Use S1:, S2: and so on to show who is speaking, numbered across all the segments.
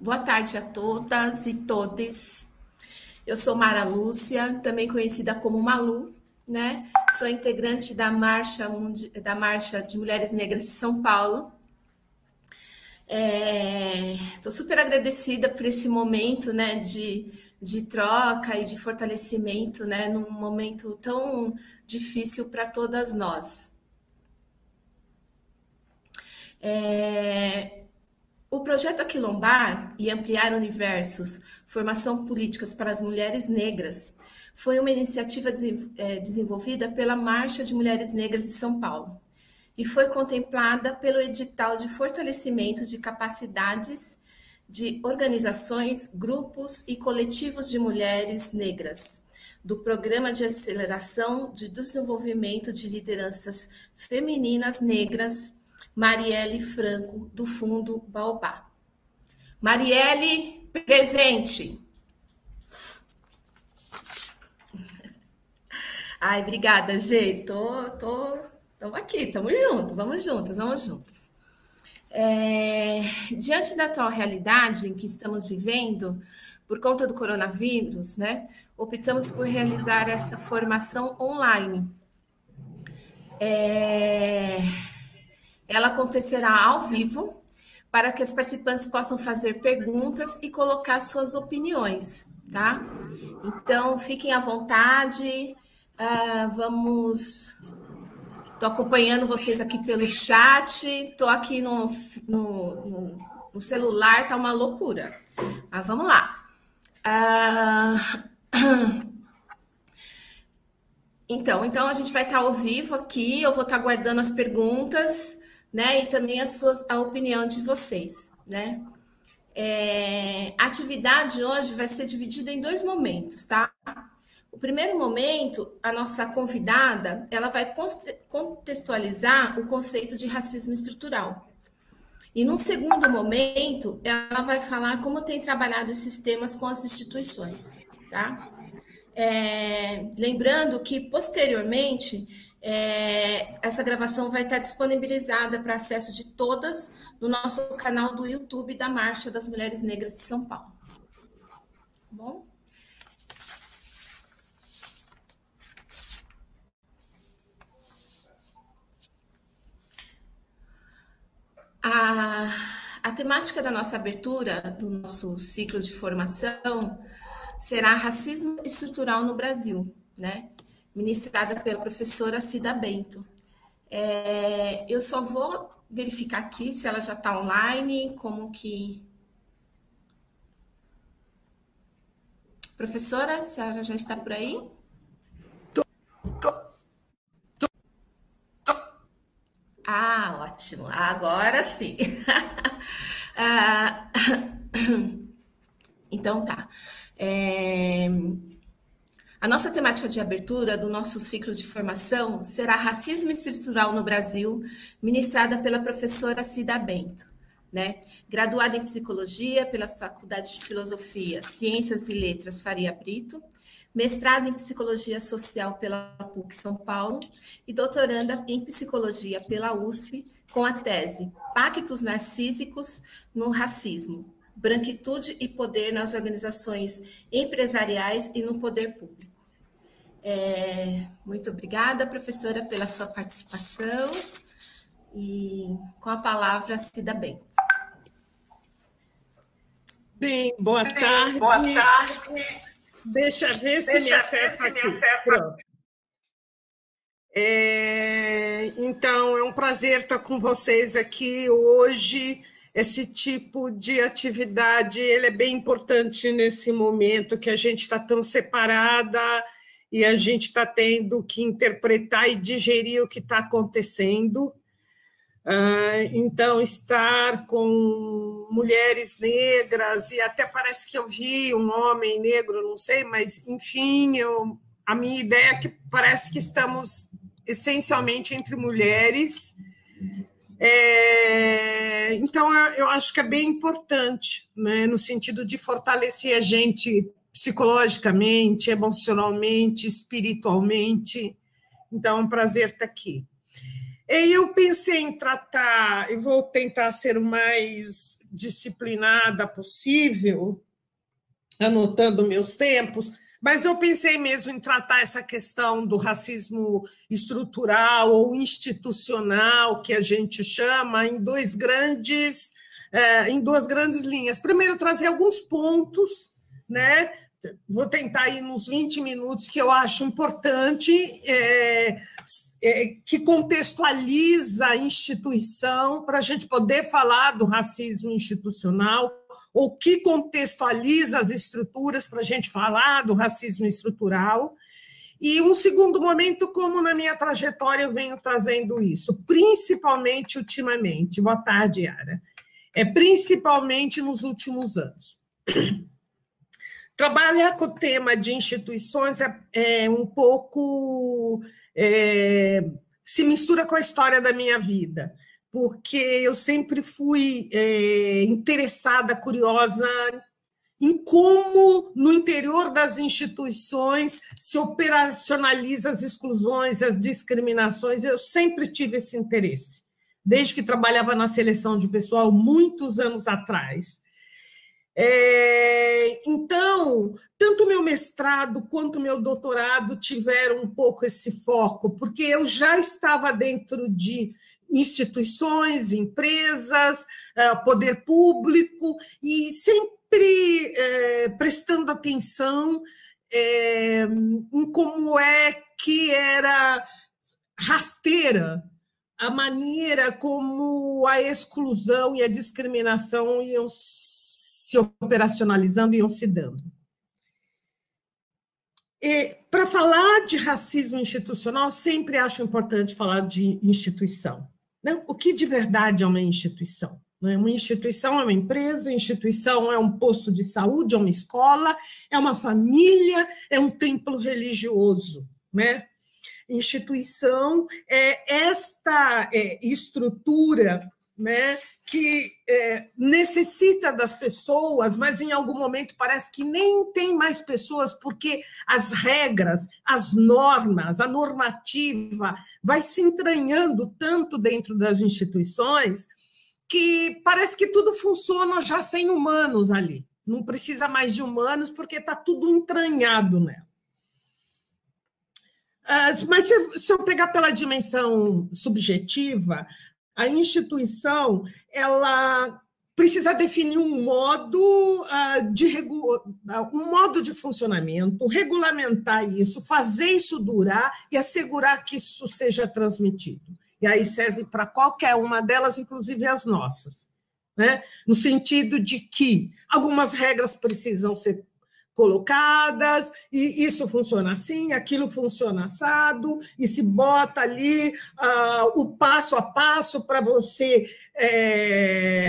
S1: Boa tarde a todas e todes. Eu sou Mara Lúcia, também conhecida como Malu, né? Sou integrante da Marcha de Mulheres Negras de São Paulo. Estou super agradecida por esse momento, né, de troca e de fortalecimento, né, num momento tão difícil para todas nós. O projeto Aquilombar e Ampliar Universos, Formação Políticas para as Mulheres Negras, foi uma iniciativa desenvolvida pela Marcha de Mulheres Negras de São Paulo e foi contemplada pelo edital de fortalecimento de capacidades de organizações, grupos e coletivos de mulheres negras, do Programa de Aceleração de Desenvolvimento de Lideranças Femininas Negras, Marielle Franco, do Fundo Baobá. Marielle, presente. Ai, obrigada, Gê. Estamos aqui, estamos juntos, vamos juntas. Diante da atual realidade em que estamos vivendo, por conta do coronavírus, né, optamos por realizar essa formação online. Ela acontecerá ao vivo, para que as participantes possam fazer perguntas e colocar suas opiniões, tá? Então, fiquem à vontade, Estou acompanhando vocês aqui pelo chat, estou aqui no celular, tá uma loucura. Mas vamos lá. Então a gente vai estar ao vivo aqui, eu vou estar guardando as perguntas, né? E também a opinião de vocês, né? A atividade hoje vai ser dividida em 2 momentos, tá? O primeiro momento, a nossa convidada, ela vai contextualizar o conceito de racismo estrutural. E no segundo momento, ela vai falar como tem trabalhado esses temas com as instituições, tá? Lembrando que, posteriormente, essa gravação vai estar disponibilizada para acesso de todas no nosso canal do YouTube da Marcha das Mulheres Negras de São Paulo. Tá bom? A temática da nossa abertura, do nosso ciclo de formação, será Racismo Estrutural no Brasil, né? Ministrada pela professora Cida Bento. Eu só vou verificar aqui se ela já está online, como que... Professora, a senhora já está por aí? Ah, ótimo. Agora sim. Então tá. A nossa temática de abertura do nosso ciclo de formação será Racismo Estrutural no Brasil, ministrada pela professora Cida Bento, né? Graduada em Psicologia pela Faculdade de Filosofia, Ciências e Letras Faria Brito, mestrada em Psicologia Social pela PUC São Paulo e doutoranda em Psicologia pela USP, com a tese Pactos Narcísicos no Racismo, Branquitude e Poder nas Organizações Empresariais e no Poder Público. Muito obrigada, professora, pela sua participação. E com a palavra, Cida Bento.
S2: Bem, boa tarde. Deixa eu ver se me acerta aqui. Pronto. Então, é um prazer estar com vocês aqui hoje. Esse tipo de atividade ele é bem importante nesse momento que a gente está tão separada e a gente está tendo que interpretar e digerir o que está acontecendo. Então, estar com mulheres negras, e até parece que eu vi um homem negro, não sei, mas, enfim, a minha ideia é que parece que estamos essencialmente entre mulheres. Então, eu acho que é bem importante, né, no sentido de fortalecer a gente psicologicamente, emocionalmente, espiritualmente. Então, é um prazer estar aqui. E eu pensei em tratar, eu vou tentar ser o mais disciplinada possível, anotando meus tempos, mas eu pensei mesmo em tratar essa questão do racismo estrutural ou institucional, que a gente chama, em duas grandes linhas. Primeiro, trazer alguns pontos, né? Vou tentar ir nos 20 minutos que eu acho importante, que contextualiza a instituição para a gente poder falar do racismo institucional, ou que contextualiza as estruturas para a gente falar do racismo estrutural. E um segundo momento, como na minha trajetória eu venho trazendo isso, principalmente ultimamente. Boa tarde, Yara. Principalmente nos últimos anos. Trabalhar com o tema de instituições um pouco se mistura com a história da minha vida, porque eu sempre fui interessada, curiosa em como, no interior das instituições, se operacionaliza as exclusões, as discriminações. Eu sempre tive esse interesse, desde que trabalhava na seleção de pessoal, muitos anos atrás. Então, tanto meu mestrado quanto meu doutorado tiveram um pouco esse foco, porque eu já estava dentro de instituições, empresas, poder público, e sempre prestando atenção em como é que era rasteira a maneira como a exclusão e a discriminação iam se operacionalizando e iam se dando. Para falar de racismo institucional, sempre acho importante falar de instituição, né? O que de verdade é uma instituição? Uma instituição é uma empresa, instituição é um posto de saúde, é uma escola, é uma família, é um templo religioso, né? Instituição é esta estrutura, né, que necessita das pessoas, mas em algum momento parece que nem tem mais pessoas, porque as regras, as normas, a normativa vai se entranhando tanto dentro das instituições que parece que tudo funciona já sem humanos ali. Não precisa mais de humanos porque está tudo entranhado nela. Mas se eu pegar pela dimensão subjetiva, a instituição ela precisa definir um modo de funcionamento, regulamentar isso, fazer isso durar e assegurar que isso seja transmitido. E aí serve para qualquer uma delas, inclusive as nossas, né? No sentido de que algumas regras precisam ser colocadas, e isso funciona assim, aquilo funciona assado, e se bota ali o passo a passo para você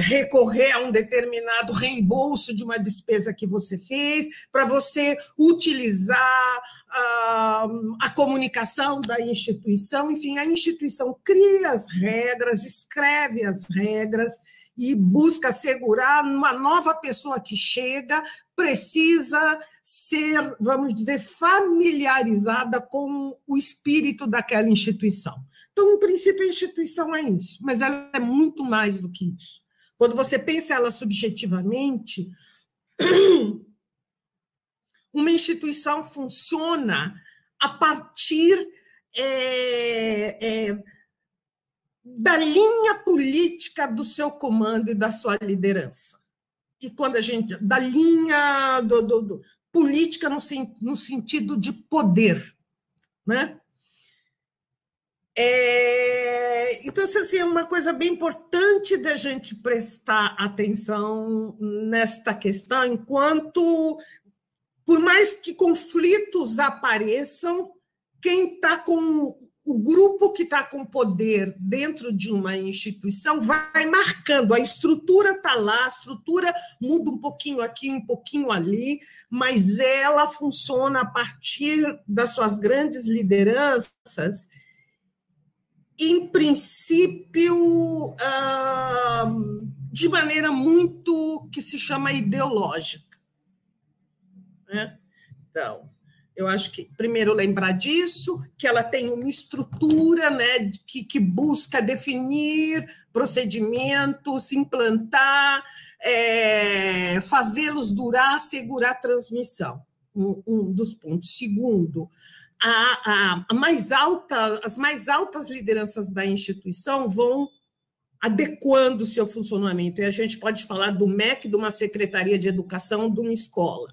S2: recorrer a um determinado reembolso de uma despesa que você fez, para você utilizar a comunicação da instituição. Enfim, a instituição cria as regras, escreve as regras e busca assegurar uma nova pessoa que chega, precisa ser, vamos dizer, familiarizada com o espírito daquela instituição. Então, no princípio, a instituição é isso, mas ela é muito mais do que isso. Quando você pensa ela subjetivamente, uma instituição funciona a partir da linha política do seu comando e da sua liderança. E quando a gente... da linha política no sentido de poder, né? Então, assim, é uma coisa bem importante da gente prestar atenção nesta questão, enquanto, por mais que conflitos apareçam, quem está com... o grupo que está com poder dentro de uma instituição vai marcando, a estrutura está lá, a estrutura muda um pouquinho aqui, um pouquinho ali, mas ela funciona a partir das suas grandes lideranças, em princípio, de maneira muito que se chama ideológica, né? Então, Eu acho que, primeiro, lembrar disso, que ela tem uma estrutura, né, que busca definir procedimentos, implantar, fazê-los durar, assegurar a transmissão. Um dos pontos. Segundo, as mais altas lideranças da instituição vão adequando o seu funcionamento. E a gente pode falar do MEC, de uma Secretaria de Educação, de uma escola.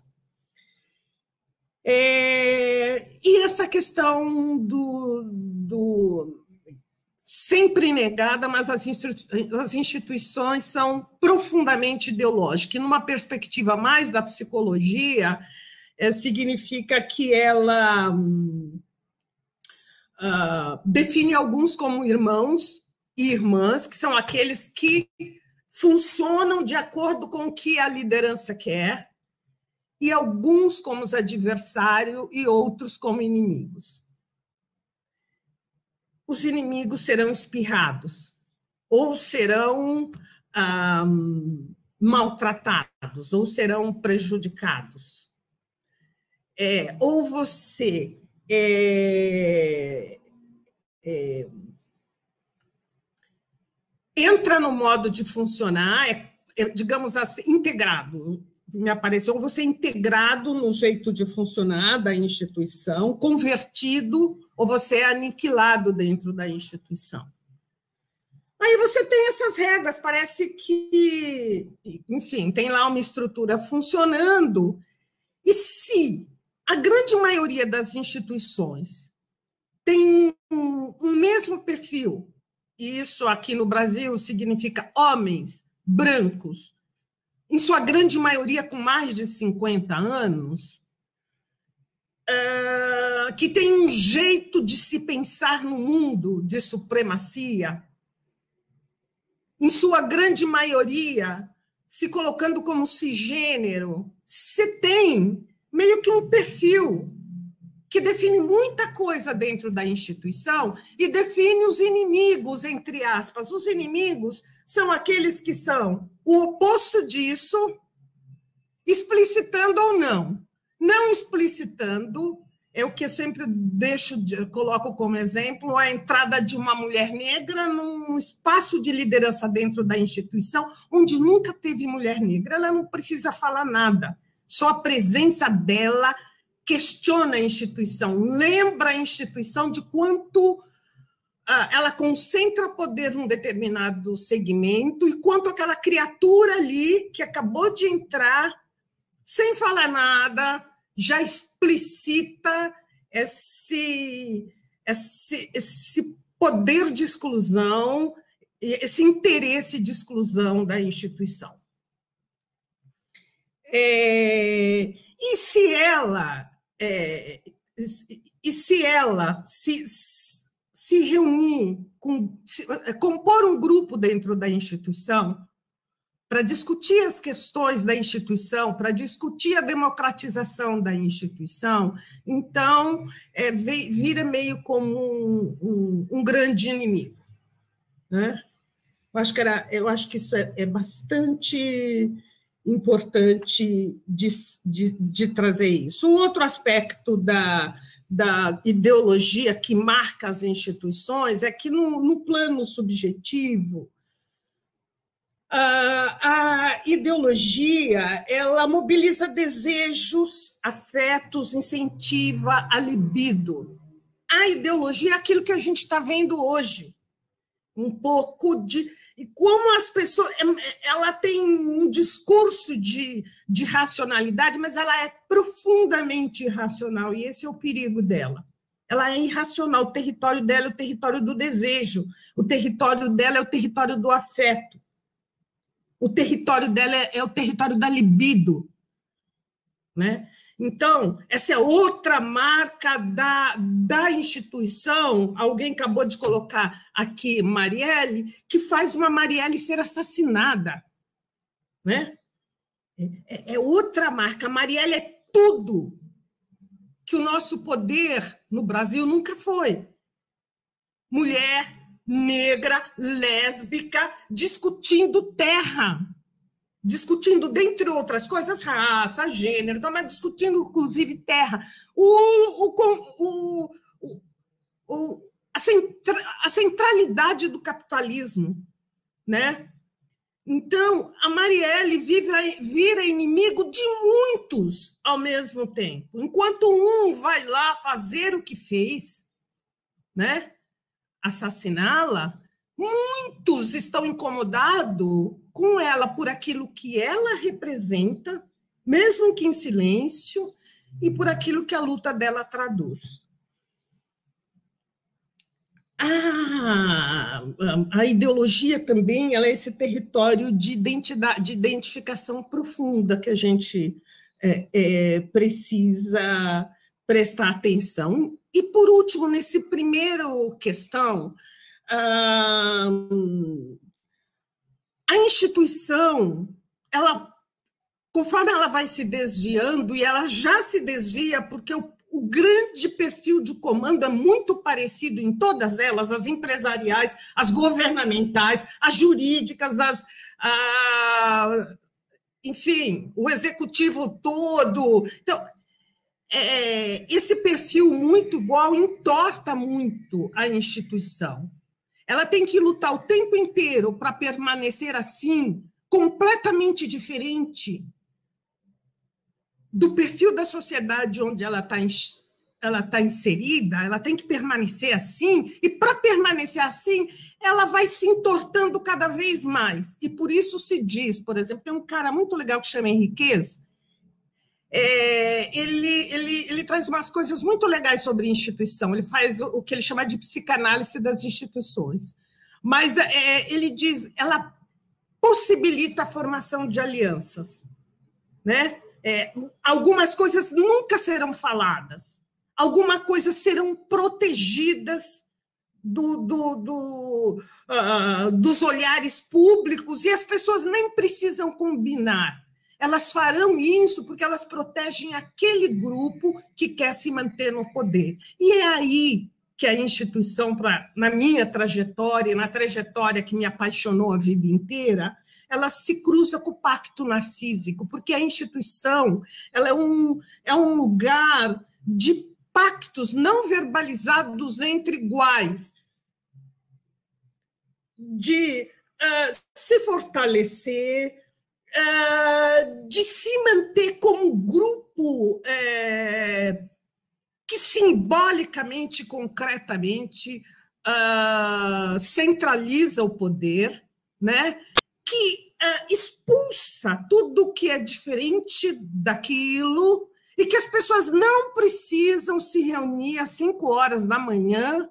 S2: E essa questão do sempre negada, mas as instituições são profundamente ideológicas. E numa perspectiva mais da psicologia, significa que ela define alguns como irmãos e irmãs, que são aqueles que funcionam de acordo com o que a liderança quer, e alguns como os adversários e outros como inimigos. Os inimigos serão espirrados, ou serão maltratados, ou serão prejudicados. Ou você entra no modo de funcionar, digamos assim, integrado, me apareceu, você integrado no jeito de funcionar da instituição, convertido, ou você é aniquilado dentro da instituição. Aí você tem essas regras, parece que, enfim, tem lá uma estrutura funcionando, e se a grande maioria das instituições tem um mesmo perfil, e isso aqui no Brasil significa homens brancos, em sua grande maioria com mais de 50 anos, que tem um jeito de se pensar no mundo de supremacia, em sua grande maioria se colocando como cisgênero, você tem meio que um perfil que define muita coisa dentro da instituição e define os inimigos, entre aspas. Os inimigos são aqueles que são o oposto disso, explicitando ou não. Não explicitando, é o que eu sempre coloco como exemplo, a entrada de uma mulher negra num espaço de liderança dentro da instituição, onde nunca teve mulher negra. Ela não precisa falar nada, só a presença dela questiona a instituição, lembra a instituição de quanto ela concentra poder num determinado segmento e quanto aquela criatura ali que acabou de entrar, sem falar nada, já explicita esse poder de exclusão, esse interesse de exclusão da instituição. E se ela se reunir, compor um grupo dentro da instituição para discutir as questões da instituição, para discutir a democratização da instituição, então vira meio como um grande inimigo, né? Eu acho que isso é bastante importante de trazer isso. O outro aspecto da ideologia que marca as instituições é que, no plano subjetivo, a ideologia ela mobiliza desejos, afetos, incentiva a libido. A ideologia é aquilo que a gente está vendo hoje. Um pouco de... E como as pessoas... Ela tem um discurso de racionalidade, mas ela é profundamente irracional, e esse é o perigo dela. Ela é irracional, o território dela é o território do desejo, o território dela é o território do afeto, o território dela é o território da libido, né? Então, essa é outra marca da instituição. Alguém acabou de colocar aqui Marielle, que faz uma Marielle ser assassinada, né? É outra marca. A Marielle é tudo que o nosso poder no Brasil nunca foi. Mulher, negra, lésbica, discutindo terra, discutindo, dentre outras coisas, raça, gênero, estamos discutindo, inclusive, terra. A centralidade do capitalismo, né? Então, a Marielle vira inimigo de muitos ao mesmo tempo. Enquanto um vai lá fazer o que fez, né? Assassiná-la, muitos estão incomodados com ela por aquilo que ela representa, mesmo que em silêncio, e por aquilo que a luta dela traduz. A ideologia também ela é esse território de identificação profunda que a gente precisa prestar atenção. E, por último, nesse primeiro questão, a instituição, conforme ela vai se desviando, e ela já se desvia, porque o grande perfil de comando é muito parecido em todas elas, as empresariais, as governamentais, as jurídicas, enfim, o executivo todo. Então, esse perfil muito igual entorta muito a instituição. Ela tem que lutar o tempo inteiro para permanecer assim, completamente diferente do perfil da sociedade onde ela está inserida, ela tem que permanecer assim, e para permanecer assim, ela vai se entortando cada vez mais. E por isso se diz, por exemplo, tem um cara muito legal que chama Henriquez, ele traz umas coisas muito legais sobre instituição, ele faz o que ele chama de psicanálise das instituições. Mas ele diz, ela possibilita a formação de alianças, né? Algumas coisas nunca serão faladas, algumas coisas serão protegidas dos olhares públicos, e as pessoas nem precisam combinar. Elas farão isso porque elas protegem aquele grupo que quer se manter no poder. E é aí que a instituição, na minha trajetória, na trajetória que me apaixonou a vida inteira, ela se cruza com o pacto narcísico, porque a instituição ela é um lugar de pactos não verbalizados entre iguais, de se fortalecer, de se manter como grupo que simbolicamente, concretamente, centraliza o poder, né? Que expulsa tudo que é diferente daquilo, e que as pessoas não precisam se reunir às 5 horas da manhã,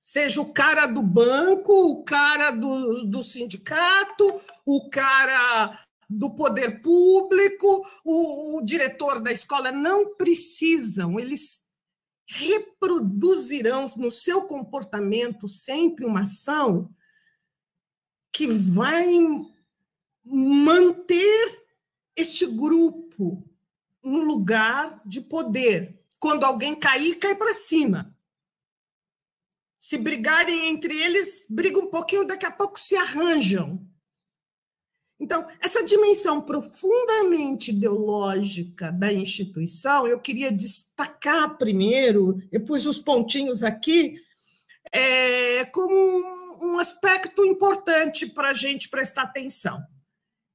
S2: seja o cara do banco, o cara do sindicato, o cara do poder público, o diretor da escola, não precisam, eles reproduzirão no seu comportamento sempre uma ação que vai manter este grupo no lugar de poder. Quando alguém cair, cai para cima. Se brigarem entre eles, brigam um pouquinho, daqui a pouco se arranjam. Então, essa dimensão profundamente ideológica da instituição, eu queria destacar primeiro, eu pus os pontinhos aqui, como um aspecto importante para a gente prestar atenção.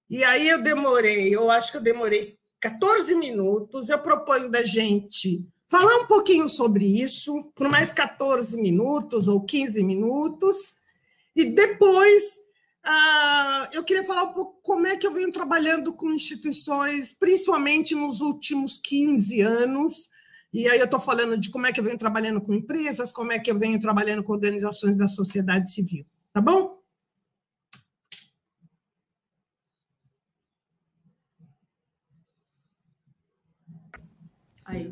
S2: E aí eu acho que eu demorei 14 minutos, eu proponho da gente falar um pouquinho sobre isso, por mais 14 minutos ou 15 minutos, e depois eu queria falar um pouco como é que eu venho trabalhando com instituições, principalmente nos últimos 15 anos, e aí eu estou falando de como é que eu venho trabalhando com empresas, como é que eu venho trabalhando com organizações da sociedade civil, tá bom?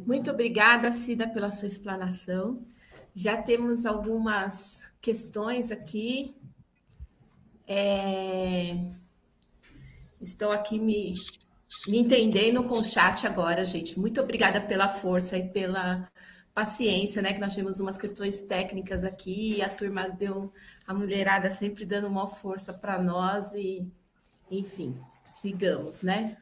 S1: Muito obrigada, Cida, pela sua explanação. Já temos algumas questões aqui. Estou aqui me entendendo com o chat agora, gente. Muito obrigada pela força e pela paciência, né? Que nós tivemos umas questões técnicas aqui, e a turma a mulherada sempre dando uma força para nós, e Enfim, sigamos, né?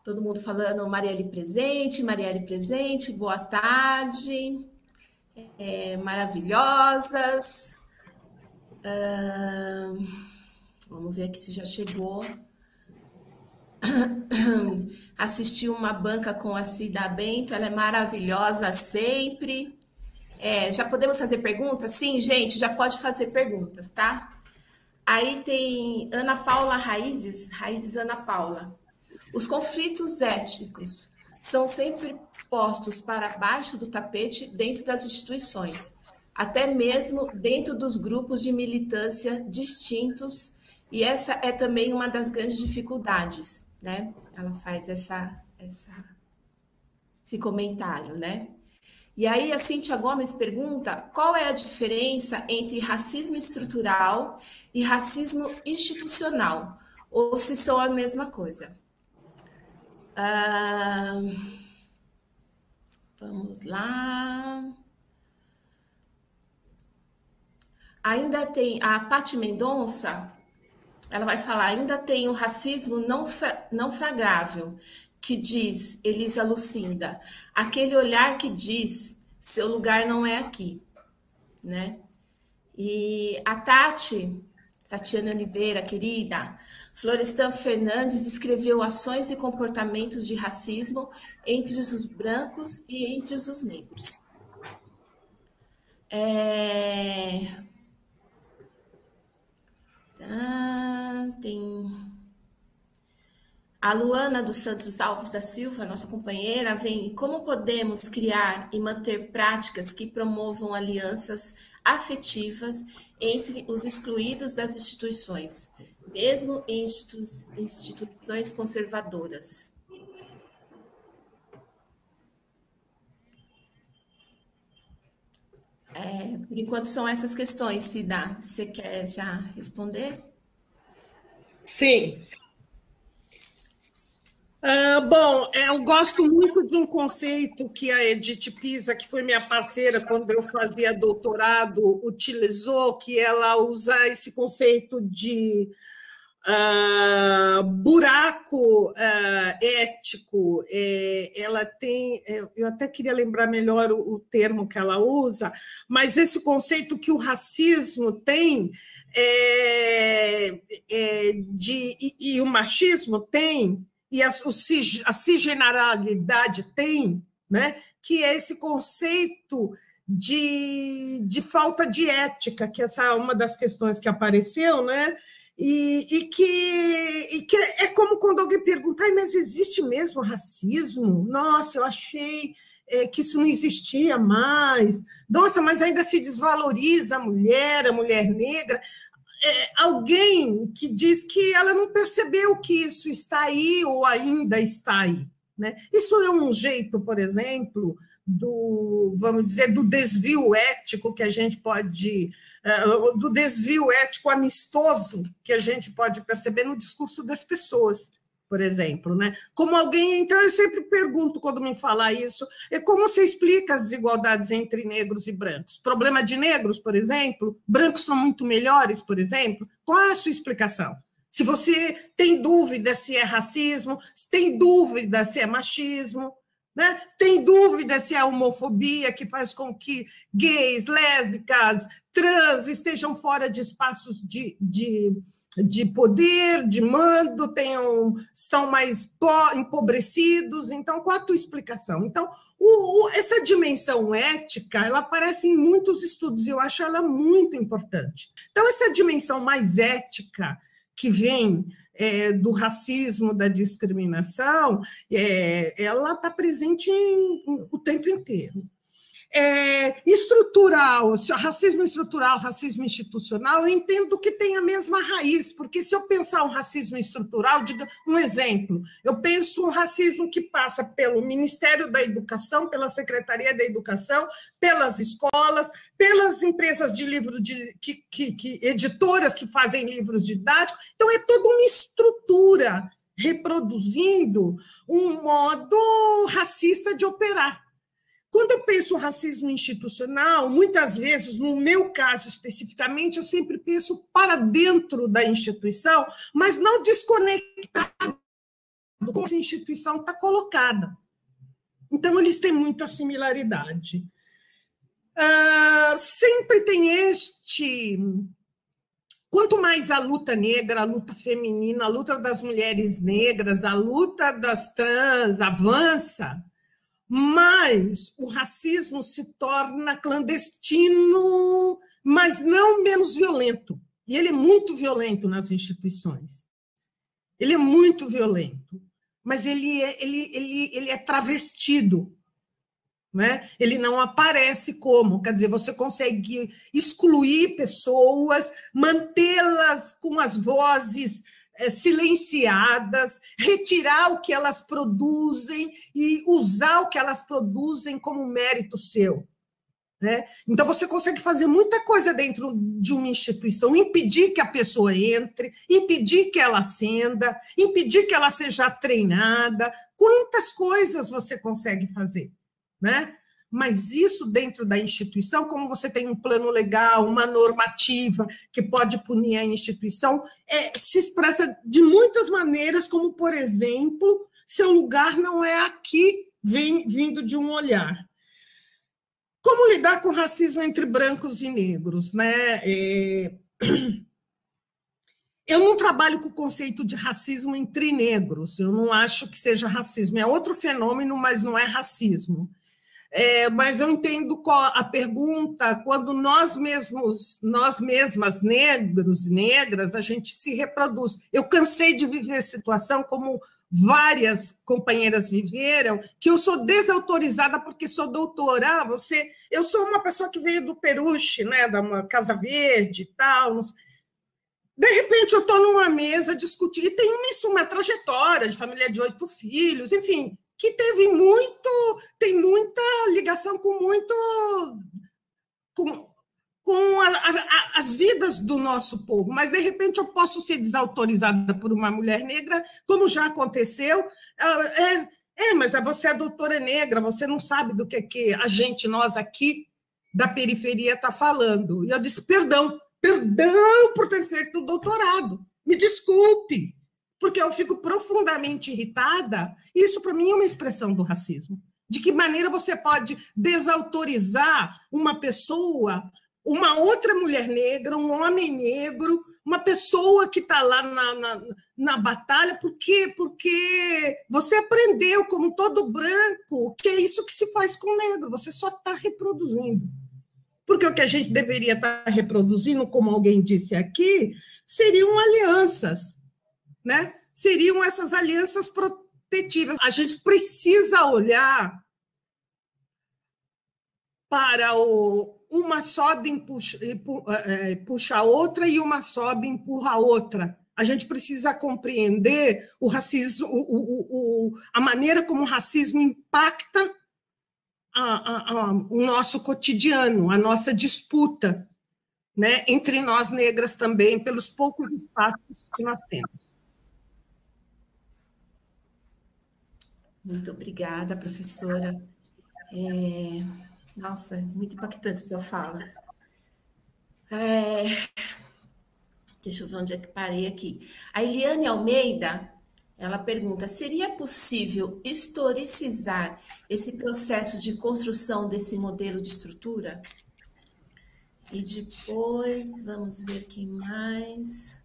S1: Todo mundo falando Marielle presente, boa tarde, maravilhosas. Vamos ver aqui se já chegou. Assistiu uma banca com a Cida Bento, ela é maravilhosa sempre. Já podemos fazer perguntas? Sim, gente, já pode fazer perguntas, tá? Aí tem Ana Paula Raízes Ana Paula. Os conflitos étnicos são sempre postos para baixo do tapete dentro das instituições, até mesmo dentro dos grupos de militância distintos, e essa é também uma das grandes dificuldades, né? Ela faz esse comentário, né? E aí a Cíntia Gomes pergunta qual é a diferença entre racismo estrutural e racismo institucional, ou se são a mesma coisa. Vamos lá. Ainda tem a Paty Mendonça, ela vai falar, ainda tem o racismo não flagrável, que diz, Elisa Lucinda, aquele olhar que diz, seu lugar não é aqui, né? E a Tatiana Oliveira, querida, Florestan Fernandes escreveu ações e comportamentos de racismo entre os brancos e entre os negros. Tem a Luana dos Santos Alves da Silva, nossa companheira, vem como podemos criar e manter práticas que promovam alianças afetivas entre os excluídos das instituições, mesmo em instituições conservadoras. Por enquanto são essas questões, Cida. Você quer já responder?
S2: Sim. Bom, eu gosto muito de um conceito que a Edith Pisa, que foi minha parceira quando eu fazia doutorado, utilizou, que ela usa esse conceito de buraco ético. Ela tem, eu até queria lembrar melhor o termo que ela usa, mas esse conceito que o racismo tem e o machismo tem, e a cisgeneralidade tem, né? Que é esse conceito de falta de ética, que essa é uma das questões que apareceu, né? E que é como quando alguém pergunta, mas existe mesmo racismo? Nossa, eu achei que isso não existia mais. Nossa, mas ainda se desvaloriza a mulher negra. Alguém que diz que ela não percebeu que isso está aí ou ainda está aí, né? Isso é um jeito, por exemplo, vamos dizer, do desvio ético que a gente pode, do desvio ético amistoso que a gente pode perceber no discurso das pessoas, por exemplo, né? Como alguém, então eu sempre pergunto quando me fala isso, como você explica as desigualdades entre negros e brancos? Problema de negros, por exemplo, brancos são muito melhores, por exemplo, qual é a sua explicação? Se você tem dúvida se é racismo, se tem dúvida se é machismo, né? Tem dúvida se é homofobia que faz com que gays, lésbicas, trans estejam fora de espaços de poder, de mando, estão mais empobrecidos. Então, qual a tua explicação? Então, essa dimensão ética, ela aparece em muitos estudos e eu acho ela muito importante. Então, essa dimensão mais ética que vem do racismo, da discriminação, ela está presente o tempo inteiro. Estrutural, racismo estrutural, racismo institucional, eu entendo que tem a mesma raiz, porque se eu pensar um racismo estrutural, diga um exemplo, eu penso um racismo que passa pelo Ministério da Educação, pela Secretaria da Educação, pelas escolas, pelas empresas de livro, editoras que fazem livros didáticos, então é toda uma estrutura reproduzindo um modo racista de operar. Quando eu penso racismo institucional, muitas vezes, no meu caso especificamente, eu sempre penso para dentro da instituição, mas não desconectado de como essa instituição está colocada. Então, eles têm muita similaridade. Sempre tem este... Quanto mais a luta negra, a luta feminina, a luta das mulheres negras, a luta das trans avança, mais o racismo se torna clandestino, mas não menos violento. E ele é muito violento nas instituições. Ele é muito violento, mas ele é travestido. Né? Ele não aparece como, quer dizer, você consegue excluir pessoas, mantê-las com as vozes silenciadas, retirar o que elas produzem e usar o que elas produzem como mérito seu. Né? Então, você consegue fazer muita coisa dentro de uma instituição, impedir que a pessoa entre, impedir que ela ascenda, impedir que ela seja treinada. Quantas coisas você consegue fazer? Né? Mas isso dentro da instituição, como você tem um plano legal, uma normativa que pode punir a instituição, se expressa de muitas maneiras, como, por exemplo, seu lugar não é aqui, vindo de um olhar. Como lidar com racismo entre brancos e negros? Né? Eu não trabalho com o conceito de racismo entre negros, eu não acho que seja racismo, é outro fenômeno, mas não é racismo. Mas eu entendo a pergunta quando nós mesmas, negros e negras, a gente se reproduz. Eu cansei de viver a situação como várias companheiras viveram, que eu sou desautorizada porque sou doutora. Eu sou uma pessoa que veio do Peruche, né, da Casa Verde e tal. De repente, eu estou numa mesa discutindo, e tem uma trajetória de família de 8 filhos, enfim, que tem muita ligação com as vidas do nosso povo, mas, de repente, eu posso ser desautorizada por uma mulher negra, como já aconteceu. Mas você é doutora negra, você não sabe do que nós aqui da periferia está falando. E eu disse, perdão por ter feito o doutorado, me desculpe, porque eu fico profundamente irritada. Isso, para mim, é uma expressão do racismo. De que maneira você pode desautorizar uma pessoa, uma outra mulher negra, um homem negro, uma pessoa que está lá na batalha, porque você aprendeu, como todo branco, que é isso que se faz com o negro, você só está reproduzindo. Porque o que a gente deveria estar reproduzindo, como alguém disse aqui, seriam alianças, né? Seriam essas alianças protetivas. A gente precisa olhar para uma sobe puxa a outra e uma sobe empurra a outra. A gente precisa compreender o racismo, a maneira como o racismo impacta o nosso cotidiano, a nossa disputa, né, entre nós negras também, pelos poucos espaços que nós temos.
S1: Muito obrigada, professora. Nossa, muito impactante a sua fala. Deixa eu ver onde é que parei aqui. A Eliane Almeida, ela pergunta, seria possível historicizar esse processo de construção desse modelo de estrutura? E depois, vamos ver quem mais...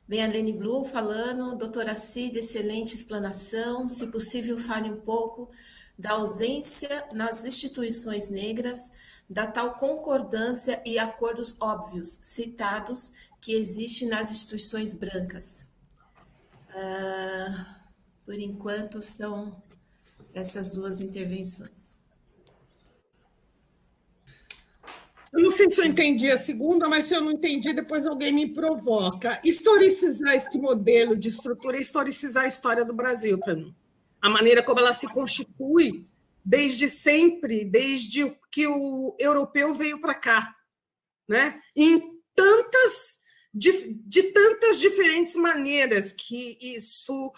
S1: Vem a Lene Blue falando, doutora Cida, excelente explanação. Se possível, fale um pouco da ausência nas instituições negras, da tal concordância e acordos óbvios citados que existe nas instituições brancas. Por enquanto, são essas duas intervenções.
S2: Eu não sei se eu entendi a segunda, mas se eu não entendi, depois alguém me provoca. Historicizar este modelo de estrutura é historicizar a história do Brasil, para mim. A maneira como ela se constitui desde sempre, desde que o europeu veio para cá, né? De tantas diferentes maneiras que isso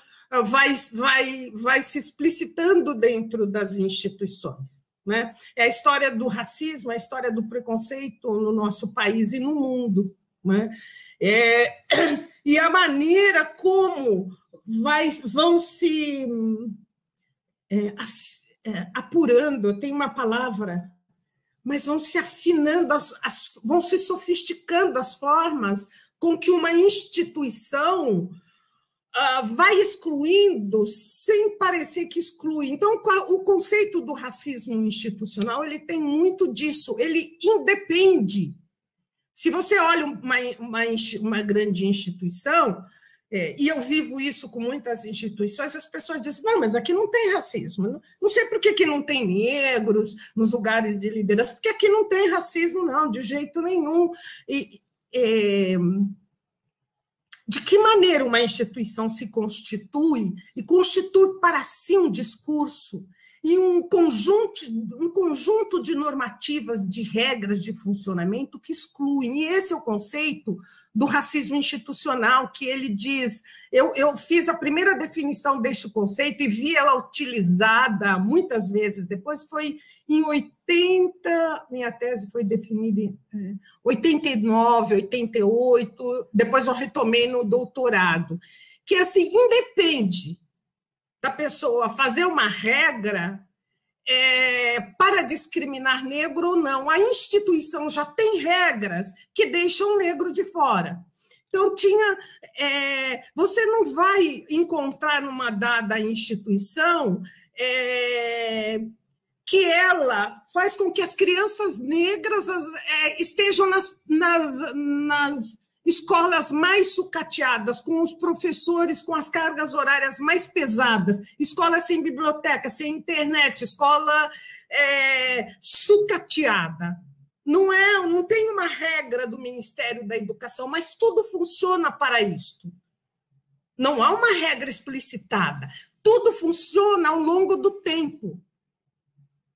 S2: vai se explicitando dentro das instituições, né? É a história do racismo, é a história do preconceito no nosso país e no mundo, né? E a maneira como vão se apurando, tem uma palavra, mas vão se afinando, vão se sofisticando as formas com que uma instituição vai excluindo sem parecer que exclui. Então, o conceito do racismo institucional ele tem muito disso, ele independe. Se você olha uma grande instituição, e eu vivo isso com muitas instituições, as pessoas dizem, não, mas aqui não tem racismo. Não sei por que não tem negros nos lugares de liderança, porque aqui não tem racismo, não, de jeito nenhum. De que maneira uma instituição se constitui e constitui para si um discurso e um conjunto de normativas, de regras de funcionamento que excluem. E esse é o conceito do racismo institucional, que ele diz... Eu fiz a primeira definição deste conceito e vi ela utilizada muitas vezes. Depois foi em 80... Minha tese foi definida em 89, 88. Depois eu retomei no doutorado. Que, assim, independe da pessoa fazer uma regra para discriminar negro ou não. A instituição já tem regras que deixam o negro de fora. Então, você não vai encontrar numa dada instituição que ela faz com que as crianças negras estejam nas escolas mais sucateadas, com os professores com as cargas horárias mais pesadas, escola sem biblioteca, sem internet, escola sucateada. Não tem uma regra do Ministério da Educação, mas tudo funciona para isto. Não há uma regra explicitada. Tudo funciona ao longo do tempo.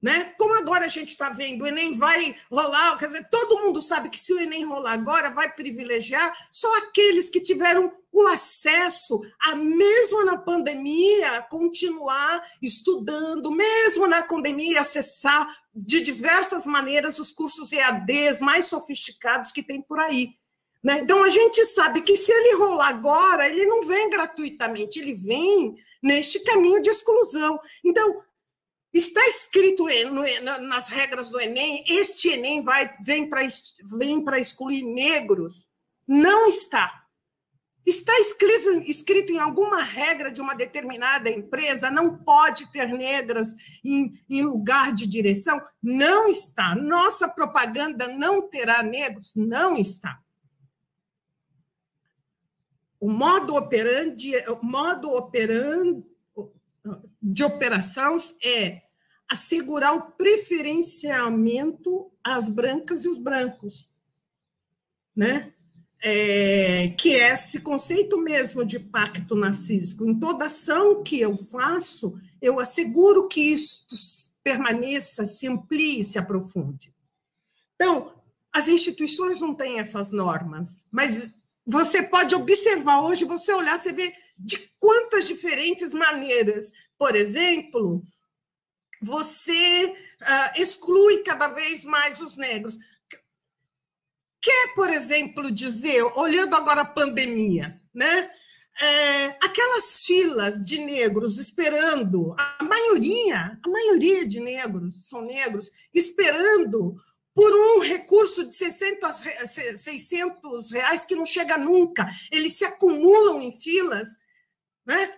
S2: Né? Como agora a gente está vendo, o Enem vai rolar, quer dizer, todo mundo sabe que se o Enem rolar agora, vai privilegiar só aqueles que tiveram o acesso a, mesmo na pandemia, continuar estudando, mesmo na pandemia, acessar de diversas maneiras os cursos EADs mais sofisticados que tem por aí. Né? Então, a gente sabe que se ele rolar agora, ele não vem gratuitamente, ele vem neste caminho de exclusão. Então, está escrito nas regras do Enem, este Enem vem para excluir negros? Não está. Está escrito em alguma regra de uma determinada empresa, não pode ter negras em lugar de direção? Não está. Nossa propaganda não terá negros? Não está. O modo operandi de operação é assegurar o preferenciamento às brancas e os brancos, né? Que é esse conceito mesmo de pacto narcísico. Em toda ação que eu faço, eu asseguro que isso permaneça, se amplie, se aprofunde. Então, as instituições não têm essas normas, mas você pode observar hoje, você olhar, você vê de quantas diferentes maneiras. Por exemplo, você exclui cada vez mais os negros. Quer, por exemplo, dizer, olhando agora a pandemia, né? Aquelas filas de negros esperando, a maioria de negros são negros, esperando por um recurso de 600 reais que não chega nunca. Eles se acumulam em filas, né?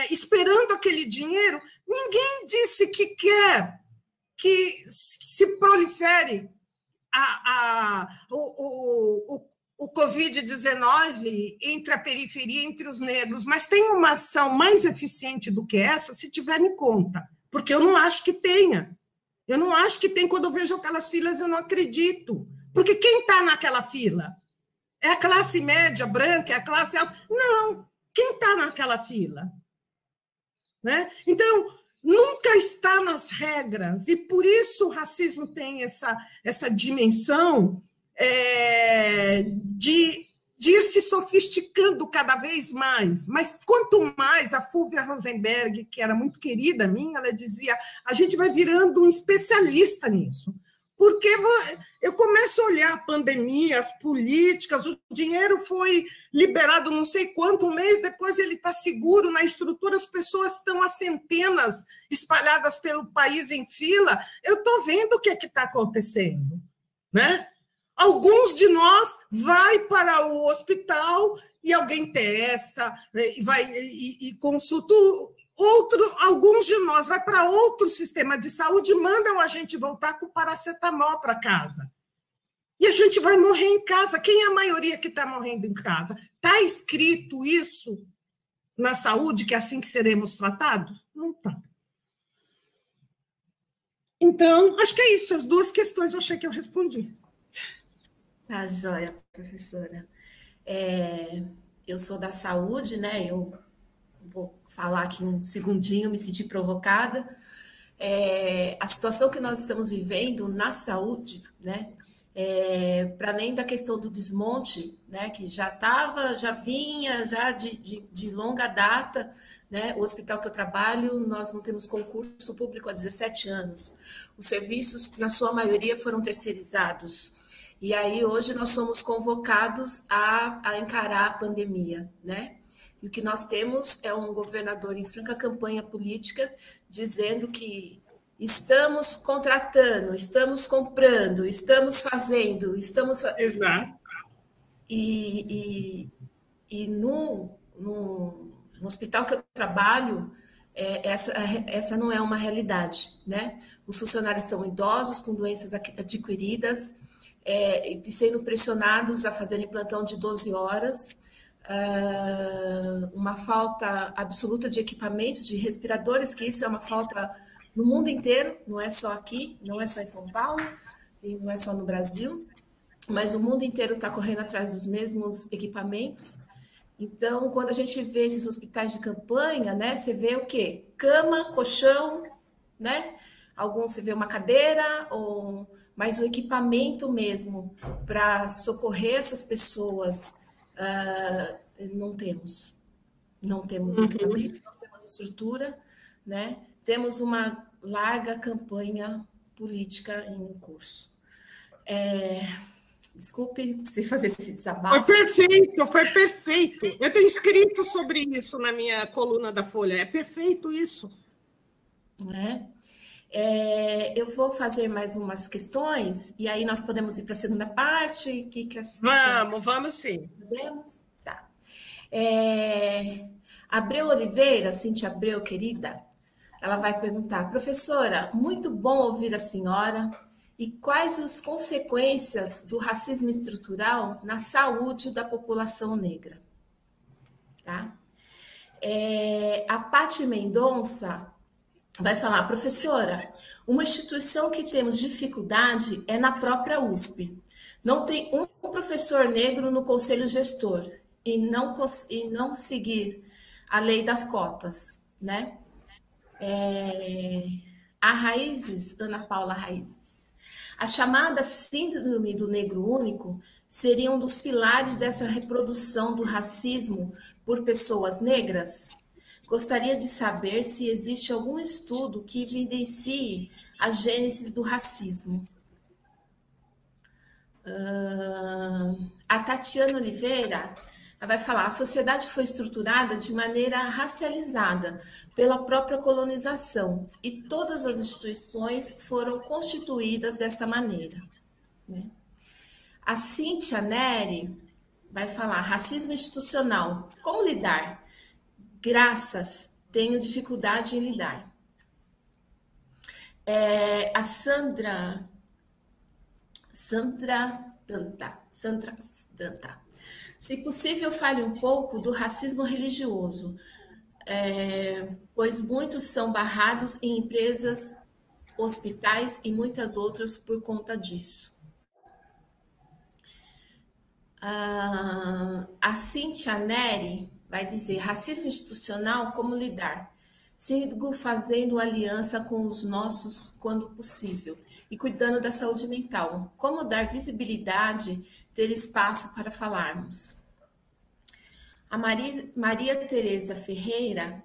S2: Esperando aquele dinheiro. Ninguém disse que quer que se prolifere o Covid-19 entre a periferia, entre os negros, mas tem uma ação mais eficiente do que essa, se tiver, me conta, porque eu não acho que tenha. Eu não acho que tem. Quando eu vejo aquelas filas, eu não acredito. Porque quem está naquela fila? É a classe média branca? É a classe alta? Não. Quem está naquela fila? Né? Então, nunca está nas regras. E por isso o racismo tem essa dimensão de de ir se sofisticando cada vez mais. Mas quanto mais, a Fulvia Rosenberg, que era muito querida minha, ela dizia, a gente vai virando um especialista nisso. Porque eu começo a olhar a pandemia, as políticas, o dinheiro foi liberado não sei quanto, um mês depois ele está seguro na estrutura, as pessoas estão a centenas espalhadas pelo país em fila. Eu estou vendo o que está acontecendo, né? Alguns de nós vai para o hospital e alguém testa, e consulta. Alguns de nós vai para outro sistema de saúde e mandam a gente voltar com paracetamol para casa. E a gente vai morrer em casa. Quem é a maioria que está morrendo em casa? Está escrito isso na saúde, que é assim que seremos tratados? Não está. Então, acho que é isso. As duas questões eu achei que eu respondi.
S1: Tá joia, professora. Eu sou da saúde, né? Eu vou falar aqui um segundinho, me senti provocada. A situação que nós estamos vivendo na saúde, né? Para além da questão do desmonte, né? Que já vinha já de longa data, né? O hospital que eu trabalho, nós não temos concurso público há 17 anos. Os serviços, na sua maioria, foram terceirizados. E aí, hoje, nós somos convocados a encarar a pandemia, né? E o que nós temos é um governador em franca campanha política dizendo que estamos contratando, estamos comprando, estamos fazendo, estamos...
S2: Exato.
S1: E no hospital que eu trabalho, essa não é uma realidade, né? Os funcionários estão idosos, com doenças adquiridas, e sendo pressionados a fazerem plantão de 12 horas, uma falta absoluta de equipamentos, de respiradores, que isso é uma falta no mundo inteiro, não é só aqui, não é só em São Paulo, e não é só no Brasil, mas o mundo inteiro está correndo atrás dos mesmos equipamentos. Então, quando a gente vê esses hospitais de campanha, né, você vê o quê? Cama, colchão, né? Alguns você vê uma cadeira, mas o equipamento mesmo para socorrer essas pessoas, não temos. Não temos equipamento, não temos estrutura, né? Temos uma larga campanha política em curso. Desculpe se fazer esse desabafo.
S2: Foi perfeito. Eu tenho escrito sobre isso na minha coluna da Folha. É perfeito isso.
S1: Eu vou fazer mais umas questões e aí nós podemos ir para a segunda parte.
S2: Vamos sim.
S1: Podemos? Tá. Abreu Oliveira, Cintia Abreu, querida, ela vai perguntar, professora, muito bom ouvir a senhora. E quais as consequências do racismo estrutural na saúde da população negra? Tá? A Paty Mendonça vai falar, professora, uma instituição que temos dificuldade é na própria USP. Não tem um professor negro no conselho gestor e não seguir a lei das cotas, né? A Raízes, Ana Paula Raízes. A chamada síndrome do negro único seria um dos pilares dessa reprodução do racismo por pessoas negras? Gostaria de saber se existe algum estudo que evidencie a gênese do racismo. A Tatiana Oliveira vai falar, a sociedade foi estruturada de maneira racializada pela própria colonização e todas as instituições foram constituídas dessa maneira, né? A Cíntia Neri vai falar, racismo institucional, como lidar? Graças, tenho dificuldade em lidar. A Sandra Danta. Se possível, fale um pouco do racismo religioso, pois muitos são barrados em empresas, hospitais e muitas outras por conta disso. A Cíntia Neri vai dizer, racismo institucional, como lidar? Sigo fazendo aliança com os nossos quando possível e cuidando da saúde mental. Como dar visibilidade, ter espaço para falarmos? A Maria Tereza Ferreira,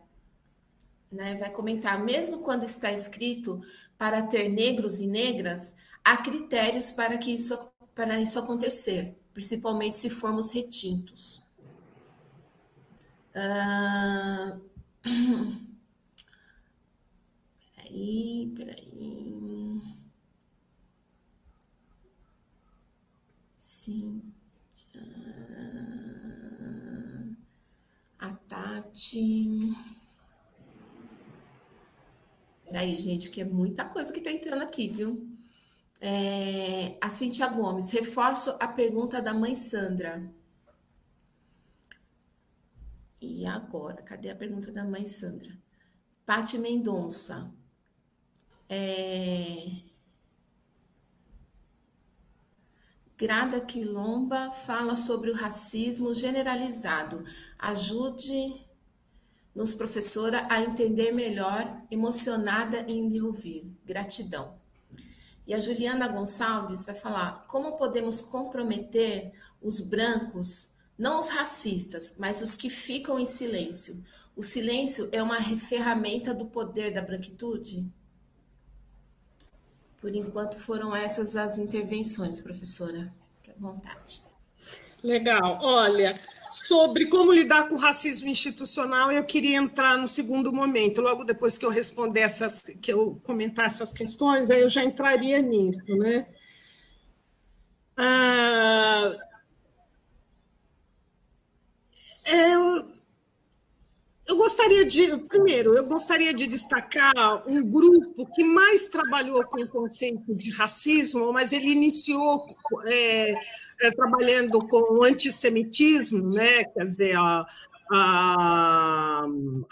S1: né, vai comentar, mesmo quando está escrito para ter negros e negras, há critérios para isso acontecer, principalmente se formos retintos. Peraí. Sim. A Tati. Peraí, gente, que é muita coisa que tá entrando aqui, viu? A Cintia Gomes, reforço a pergunta da mãe Sandra. E agora, cadê a pergunta da mãe Sandra? Pati Mendonça. Grada Quilomba fala sobre o racismo generalizado. Ajude-nos, professora, a entender melhor, emocionada em lhe ouvir. Gratidão. E a Juliana Gonçalves vai falar como podemos comprometer os brancos, não os racistas, mas os que ficam em silêncio. O silêncio é uma ferramenta do poder da branquitude? Por enquanto foram essas as intervenções, professora. Fique à vontade.
S2: Legal. Olha, sobre como lidar com o racismo institucional, eu queria entrar no segundo momento. Logo depois que eu responder que eu comentar essas questões, aí eu já entraria nisso, né? Eu gostaria de destacar um grupo que mais trabalhou com o conceito de racismo, mas ele iniciou trabalhando com o antissemitismo, né? Quer dizer, a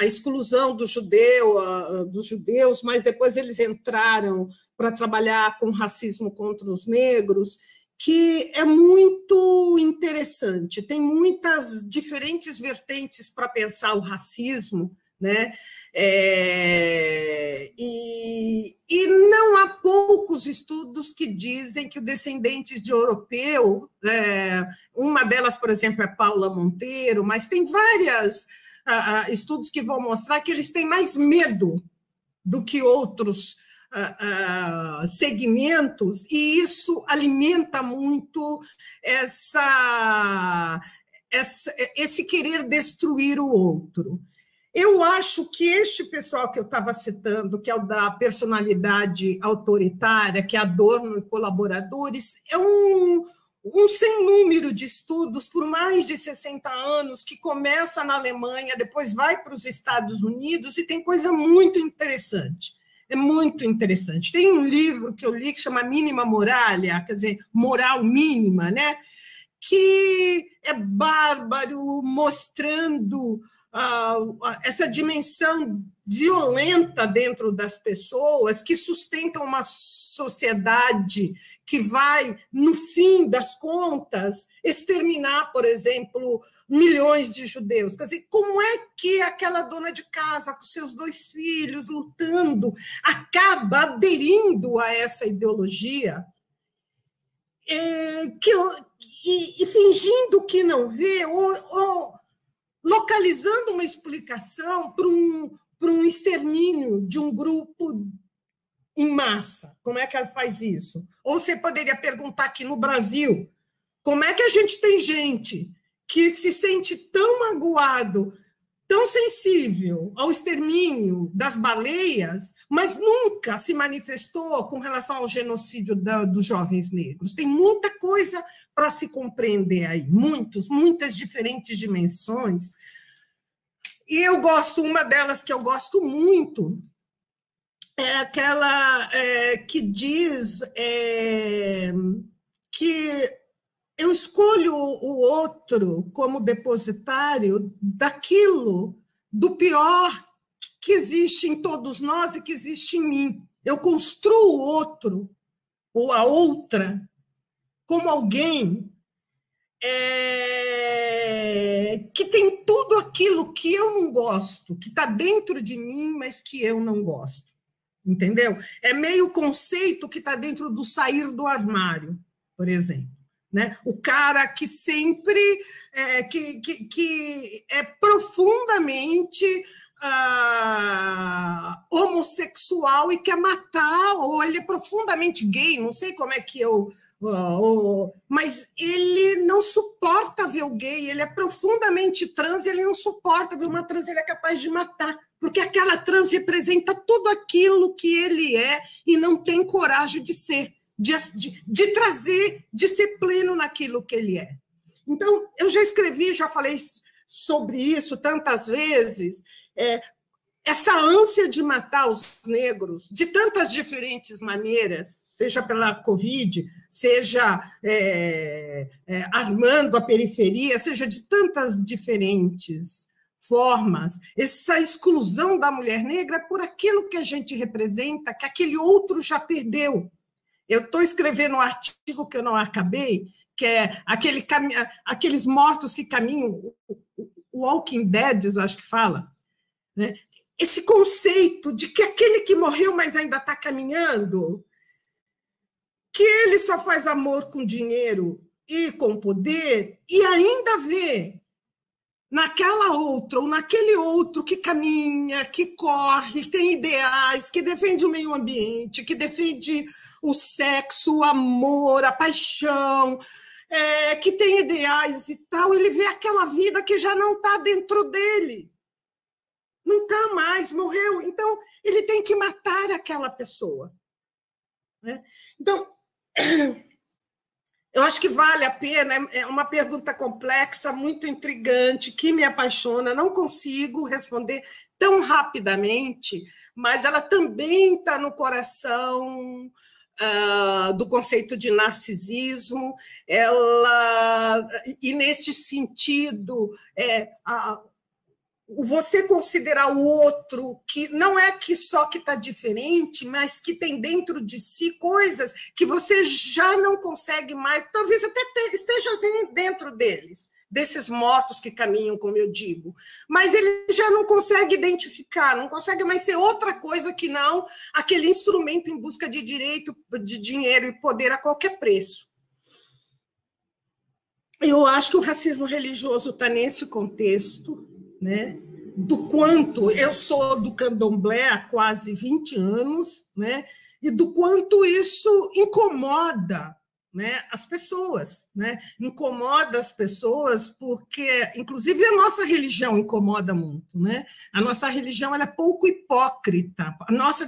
S2: exclusão dos judeus, mas depois eles entraram para trabalhar com racismo contra os negros, que é muito interessante. Tem muitas diferentes vertentes para pensar o racismo, né? E não há poucos estudos que dizem que os descendentes de europeu, uma delas, por exemplo, é Paula Monteiro, mas tem vários estudos que vão mostrar que eles têm mais medo do que outros segmentos, e isso alimenta muito esse querer destruir o outro. Eu acho que este pessoal que eu estava citando, que é o da personalidade autoritária, que é Adorno e colaboradores, é um sem número de estudos por mais de 60 anos, que começa na Alemanha, depois vai para os Estados Unidos, e tem coisa muito interessante. É muito interessante. Tem um livro que eu li que chama Mínima Moralia, quer dizer, moral mínima, né? Que é bárbaro, mostrando essa dimensão violenta dentro das pessoas que sustentam uma sociedade que vai, no fim das contas, exterminar, por exemplo, milhões de judeus. Quer dizer, como é que aquela dona de casa, com seus 2 filhos, lutando, acaba aderindo a essa ideologia e fingindo que não vê, ou localizando uma explicação para um extermínio de um grupo em massa? Como é que ela faz isso? Ou você poderia perguntar aqui no Brasil, como é que a gente tem gente que se sente tão magoado, tão sensível ao extermínio das baleias, mas nunca se manifestou com relação ao genocídio dos jovens negros? Tem muita coisa para se compreender aí, muitas diferentes dimensões. E uma delas que eu gosto muito, é aquela que diz que eu escolho o outro como depositário daquilo, do pior que existe em todos nós e que existe em mim. Eu construo o outro, ou a outra, como alguém que tem tudo aquilo que eu não gosto, que está dentro de mim, mas que eu não gosto. Entendeu? É meio conceito que está dentro do sair do armário, por exemplo. né? O cara que sempre que é profundamente homossexual e quer matar, ou ele é profundamente gay, não sei como é que eu... mas ele não suporta ver o gay, ele é profundamente trans, ele não suporta ver uma trans, ele é capaz de matar, porque aquela trans representa tudo aquilo que ele é e não tem coragem de ser, de trazer, de ser pleno naquilo que ele é. Então, eu já escrevi, já falei sobre isso tantas vezes, essa ânsia de matar os negros de tantas diferentes maneiras, seja pela Covid, seja armando a periferia, seja de tantas diferentes formas, essa exclusão da mulher negra por aquilo que a gente representa, que aquele outro já perdeu. Eu estou escrevendo um artigo que eu não acabei, que é aqueles mortos que caminham, o Walking Dead, eu acho que fala, né? Esse conceito de que aquele que morreu, mas ainda está caminhando, que ele só faz amor com dinheiro e com poder, e ainda vê naquela outra ou naquele outro que caminha, que corre, tem ideais, que defende o meio ambiente, que defende o sexo, o amor, a paixão, que tem ideais e tal, ele vê aquela vida que já não está dentro dele. Não está mais, morreu. Então, ele tem que matar aquela pessoa, né? Então, eu acho que vale a pena, é uma pergunta complexa, muito intrigante, que me apaixona, não consigo responder tão rapidamente, mas ela também está no coração do conceito de narcisismo, e nesse sentido, você considerar o outro que não é que só que está diferente, mas que tem dentro de si coisas que você já não consegue mais, talvez até esteja dentro deles, desses mortos que caminham, como eu digo, mas ele já não consegue identificar, não consegue mais ser outra coisa que não aquele instrumento em busca de direito, de dinheiro e poder a qualquer preço. Eu acho que o racismo religioso está nesse contexto, né? Do quanto eu sou do candomblé há quase 20 anos, né? E do quanto isso incomoda, né, as pessoas, né? Incomoda as pessoas porque, inclusive, a nossa religião incomoda muito, né? A nossa religião ela é pouco hipócrita. A nossa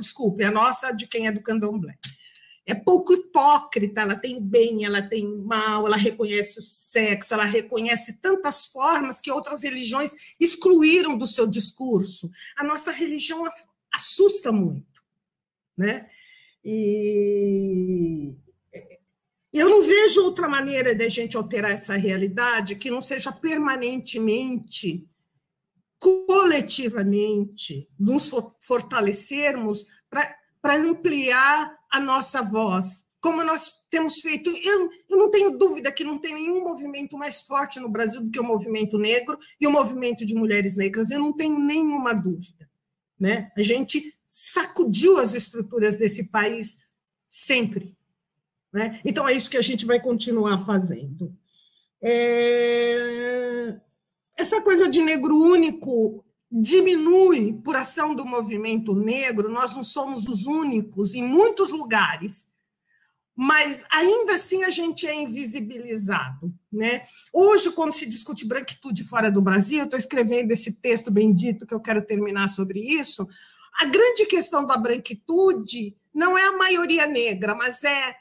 S2: de quem é do candomblé. É pouco hipócrita, ela tem bem, ela tem mal, ela reconhece o sexo, ela reconhece tantas formas que outras religiões excluíram do seu discurso. A nossa religião assusta muito, né? E eu não vejo outra maneira de a gente alterar essa realidade que não seja permanentemente, coletivamente, nos fortalecermos para ampliar a nossa voz, como nós temos feito. Eu não tenho dúvida que não tem nenhum movimento mais forte no Brasil do que o movimento negro e o movimento de mulheres negras, eu não tenho nenhuma dúvida, né? A gente sacudiu as estruturas desse país sempre, né? Então é isso que a gente vai continuar fazendo. Essa coisa de negro único diminui por ação do movimento negro, nós não somos os únicos em muitos lugares, mas ainda assim a gente é invisibilizado, né? Hoje, quando se discute branquitude fora do Brasil, eu estou escrevendo esse texto bendito que eu quero terminar sobre isso, a grande questão da branquitude não é a maioria negra, mas a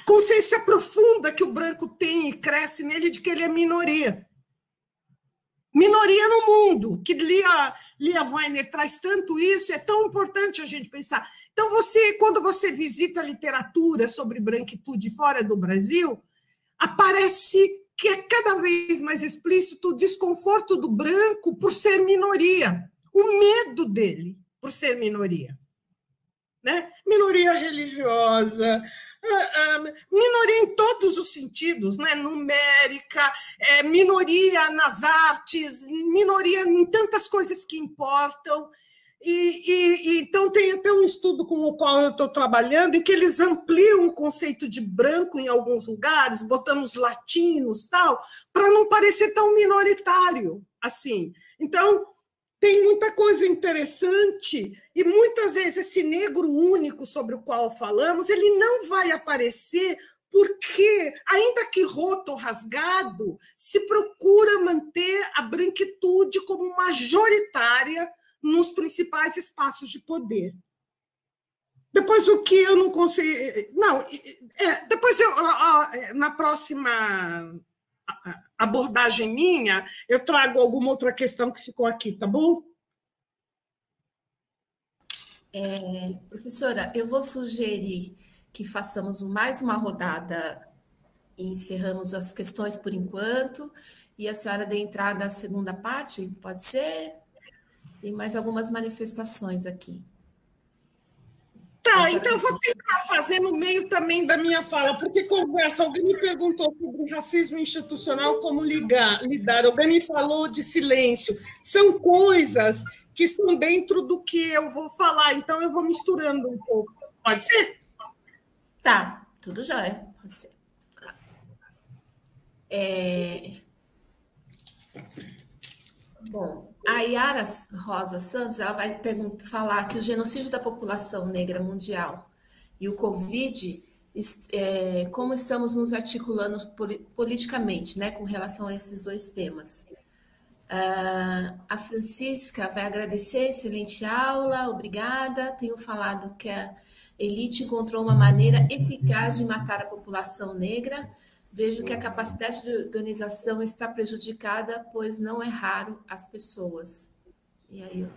S2: consciência profunda que o branco tem e cresce nele de que ele é minoria. Minoria no mundo, que Lia Weiner traz tanto isso, é tão importante a gente pensar. Então, quando você visita a literatura sobre branquitude fora do Brasil, aparece que é cada vez mais explícito o desconforto do branco por ser minoria, o medo dele por ser minoria, né? Minoria religiosa, minoria em todos os sentidos, né? Numérica, minoria nas artes, minoria em tantas coisas que importam. Então, tem até um estudo com o qual eu estou trabalhando, em que eles ampliam o conceito de branco em alguns lugares, botando os latinos, tal, para não parecer tão minoritário assim. Então, tem muita coisa interessante, e muitas vezes esse negro único sobre o qual falamos, ele não vai aparecer porque, ainda que roto ou rasgado, se procura manter a branquitude como majoritária nos principais espaços de poder. Depois, o que eu não consigo... Não, depois, na próxima abordagem minha, eu trago alguma outra questão que ficou aqui, tá bom?
S1: Professora, eu vou sugerir que façamos mais uma rodada e encerramos as questões por enquanto, e a senhora dê entrada à segunda parte, pode ser? Tem mais algumas manifestações aqui.
S2: Tá, então eu vou tentar fazer no meio também da minha fala, porque conversa, alguém me perguntou sobre racismo institucional, como lidar, alguém me falou de silêncio. São coisas que estão dentro do que eu vou falar, então eu vou misturando um pouco. Pode ser?
S1: Tá, tudo jóia, pode ser. Bom, a Yara Rosa Santos, ela vai falar que o genocídio da população negra mundial e o Covid, como estamos nos articulando politicamente, né, com relação a esses dois temas. A Francisca vai agradecer, excelente aula, obrigada. Tenho falado que a elite encontrou uma maneira eficaz de matar a população negra. Vejo que a capacidade de organização está prejudicada, pois não é raro as pessoas. E aí eu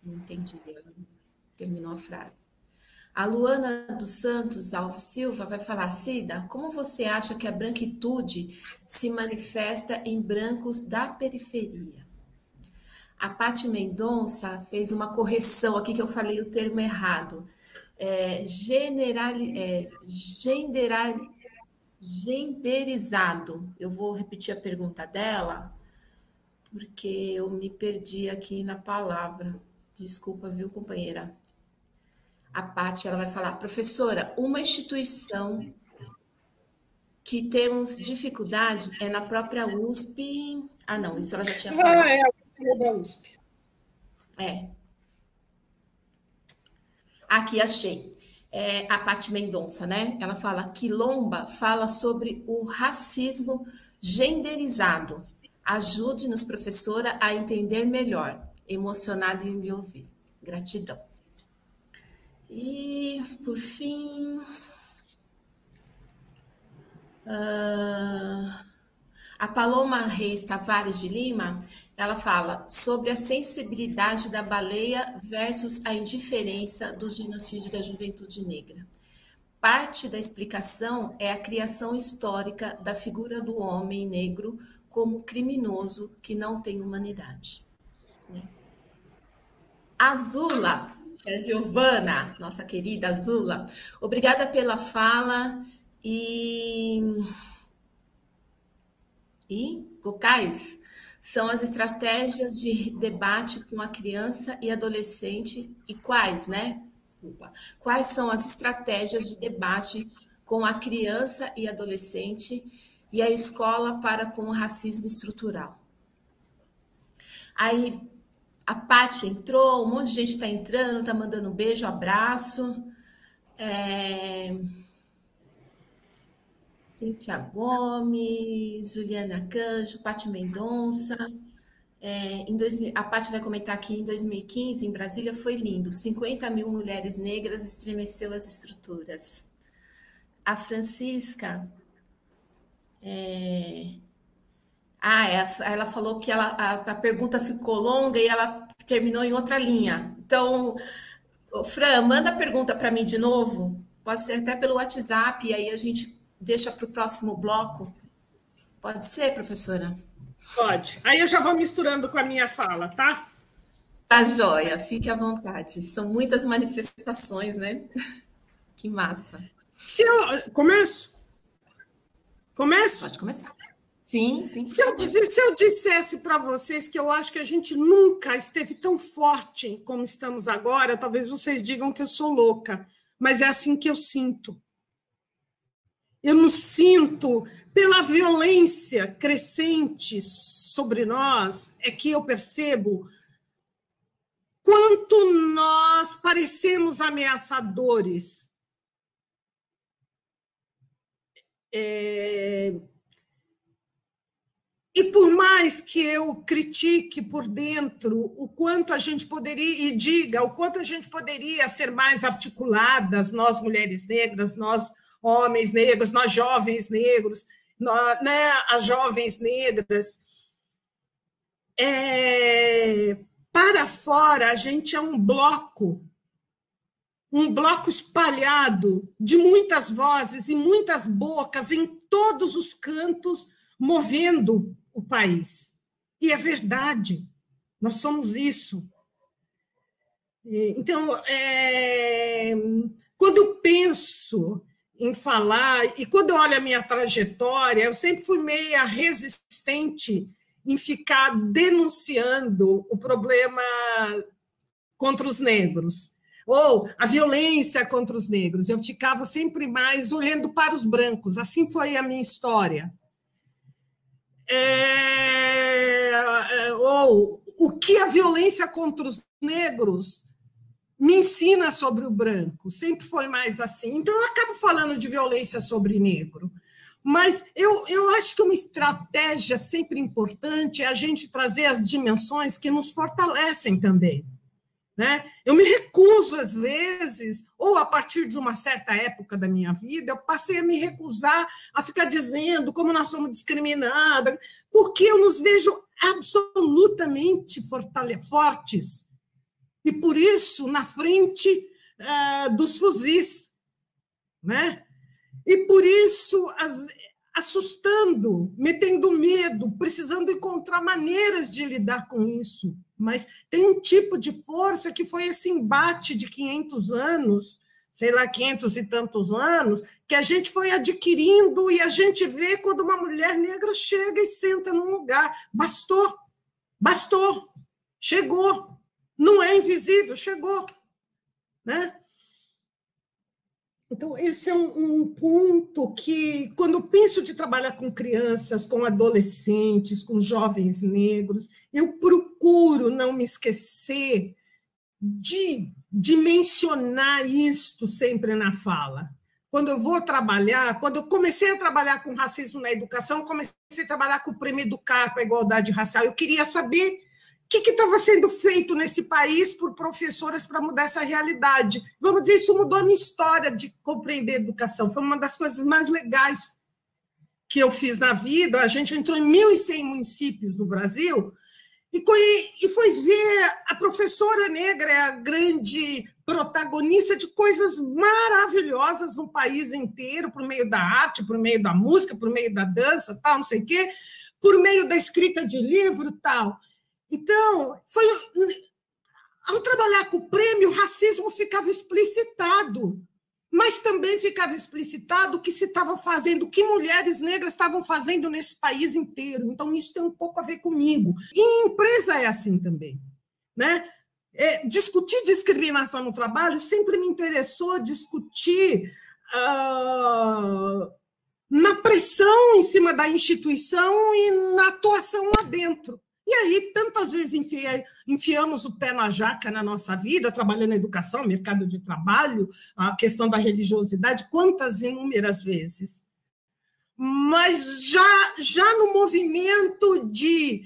S1: não entendi, ela terminou a frase. A Luana dos Santos Alves Silva vai falar, Cida, como você acha que a branquitude se manifesta em brancos da periferia? A Paty Mendonça fez uma correção aqui que eu falei o termo errado. Genderizado. Eu vou repetir a pergunta dela, porque eu me perdi aqui na palavra. Desculpa, viu, companheira? A Paty, ela vai falar, professora, uma instituição que temos dificuldade é na própria USP. Ah, não, isso ela já tinha falado.
S2: É da USP.
S1: Aqui achei. A Paty Mendonça, né? Ela fala, Quilomba fala sobre o racismo genderizado. Ajude-nos, professora, a entender melhor. Emocionada em lhe ouvir. Gratidão. E, por fim, a Paloma Reis Tavares de Lima, ela fala sobre a sensibilidade da baleia versus a indiferença do genocídio da juventude negra. Parte da explicação é a criação histórica da figura do homem negro como criminoso que não tem humanidade. Azula, a Giovana, nossa querida Azula, obrigada pela fala e Gokais são as estratégias de debate com a criança e adolescente e quais, né? Desculpa. Quais são as estratégias de debate com a criança e adolescente e a escola para com o racismo estrutural? Aí a Paty entrou, um monte de gente está entrando, está mandando beijo, abraço. Cíntia Gomes, Juliana Canjo, Paty Mendonça. A Paty vai comentar que em 2015, em Brasília, foi lindo. 50 mil mulheres negras estremeceu as estruturas. A Francisca... ela falou que a pergunta ficou longa e ela terminou em outra linha. Então, Fran, manda a pergunta para mim de novo. Pode ser até pelo WhatsApp, e aí a gente deixa para o próximo bloco. Pode ser, professora?
S2: Pode. Aí eu já vou misturando com a minha fala, tá?
S1: Tá joia, fique à vontade. São muitas manifestações, né? Que massa.
S2: Começo? Começo?
S1: Pode começar. Sim, sim, por
S2: Se eu,
S1: favor.
S2: se eu dissesse para vocês que eu acho que a gente nunca esteve tão forte como estamos agora, talvez vocês digam que eu sou louca, mas é assim que eu sinto. Eu nos sinto, pela violência crescente sobre nós, é que eu percebo quanto nós parecemos ameaçadores. E por mais que eu critique por dentro o quanto a gente poderia, e diga o quanto a gente poderia ser mais articuladas, nós mulheres negras, nós homens negros, nós jovens negros, nós, né, as jovens negras, para fora a gente é um bloco espalhado de muitas vozes e muitas bocas em todos os cantos, movendo o país. E é verdade, nós somos isso. Então, quando eu penso em falar, e quando eu olho a minha trajetória, eu sempre fui meia resistente em ficar denunciando o problema contra os negros, ou a violência contra os negros. Eu ficava sempre mais olhando para os brancos. Assim foi a minha história. Ou o que a violência contra os negros me ensina sobre o branco. Sempre foi mais assim. Então, eu acabo falando de violência sobre negro. Mas eu acho que uma estratégia sempre importante é a gente trazer as dimensões que nos fortalecem também. Né? Eu me recuso, às vezes, ou a partir de uma certa época da minha vida, eu passei a me recusar a ficar dizendo como nós somos discriminadas, porque eu nos vejo absolutamente fortes, e por isso na frente dos fuzis, né? E por isso assustando, metendo medo, precisando encontrar maneiras de lidar com isso. Mas tem um tipo de força que foi esse embate de 500 anos, sei lá, 500 e tantos anos, que a gente foi adquirindo, e a gente vê quando uma mulher negra chega e senta num lugar. Bastou, chegou. Não é invisível, chegou. Né? Então, esse é um ponto que, quando eu penso de trabalhar com crianças, com adolescentes, com jovens negros, eu procuro não me esquecer de mencionar isto sempre na fala. Quando eu vou trabalhar, quando eu comecei a trabalhar com racismo na educação, eu comecei a trabalhar com o Prêmio Educar para a igualdade racial. Eu queria saber o que estava sendo feito nesse país por professoras para mudar essa realidade. Vamos dizer, isso mudou a minha história de compreender a educação. Foi uma das coisas mais legais que eu fiz na vida. A gente entrou em 1.100 municípios no Brasil e foi ver a professora negra, é a grande protagonista de coisas maravilhosas no país inteiro, por meio da arte, por meio da música, por meio da dança, tal, não sei o quê, por meio da escrita de livro, tal. Então, ao trabalhar com o prêmio, o racismo ficava explicitado, mas também ficava explicitado o que se estava fazendo, o que mulheres negras estavam fazendo nesse país inteiro. Então, isso tem um pouco a ver comigo. E em empresa é assim também. Né? Discutir discriminação no trabalho sempre me interessou, discutir na pressão em cima da instituição e na atuação lá dentro. E aí, tantas vezes enfiamos o pé na jaca na nossa vida, trabalhando na educação, mercado de trabalho, a questão da religiosidade, quantas inúmeras vezes. Mas já no movimento de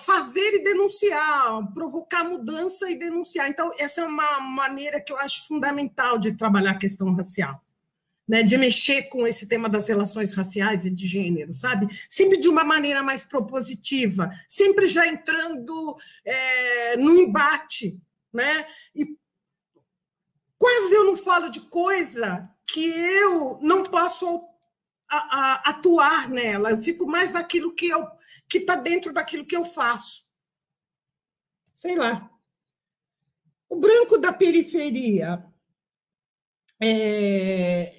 S2: fazer e denunciar, provocar mudança e denunciar. Então, essa é uma maneira que eu acho fundamental de trabalhar a questão racial. Né, de mexer com esse tema das relações raciais e de gênero, sabe? Sempre de uma maneira mais propositiva, sempre já entrando no embate, né? E quase eu não falo de coisa que eu não posso atuar nela, eu fico mais naquilo que está dentro daquilo que eu faço. Sei lá. O branco da periferia é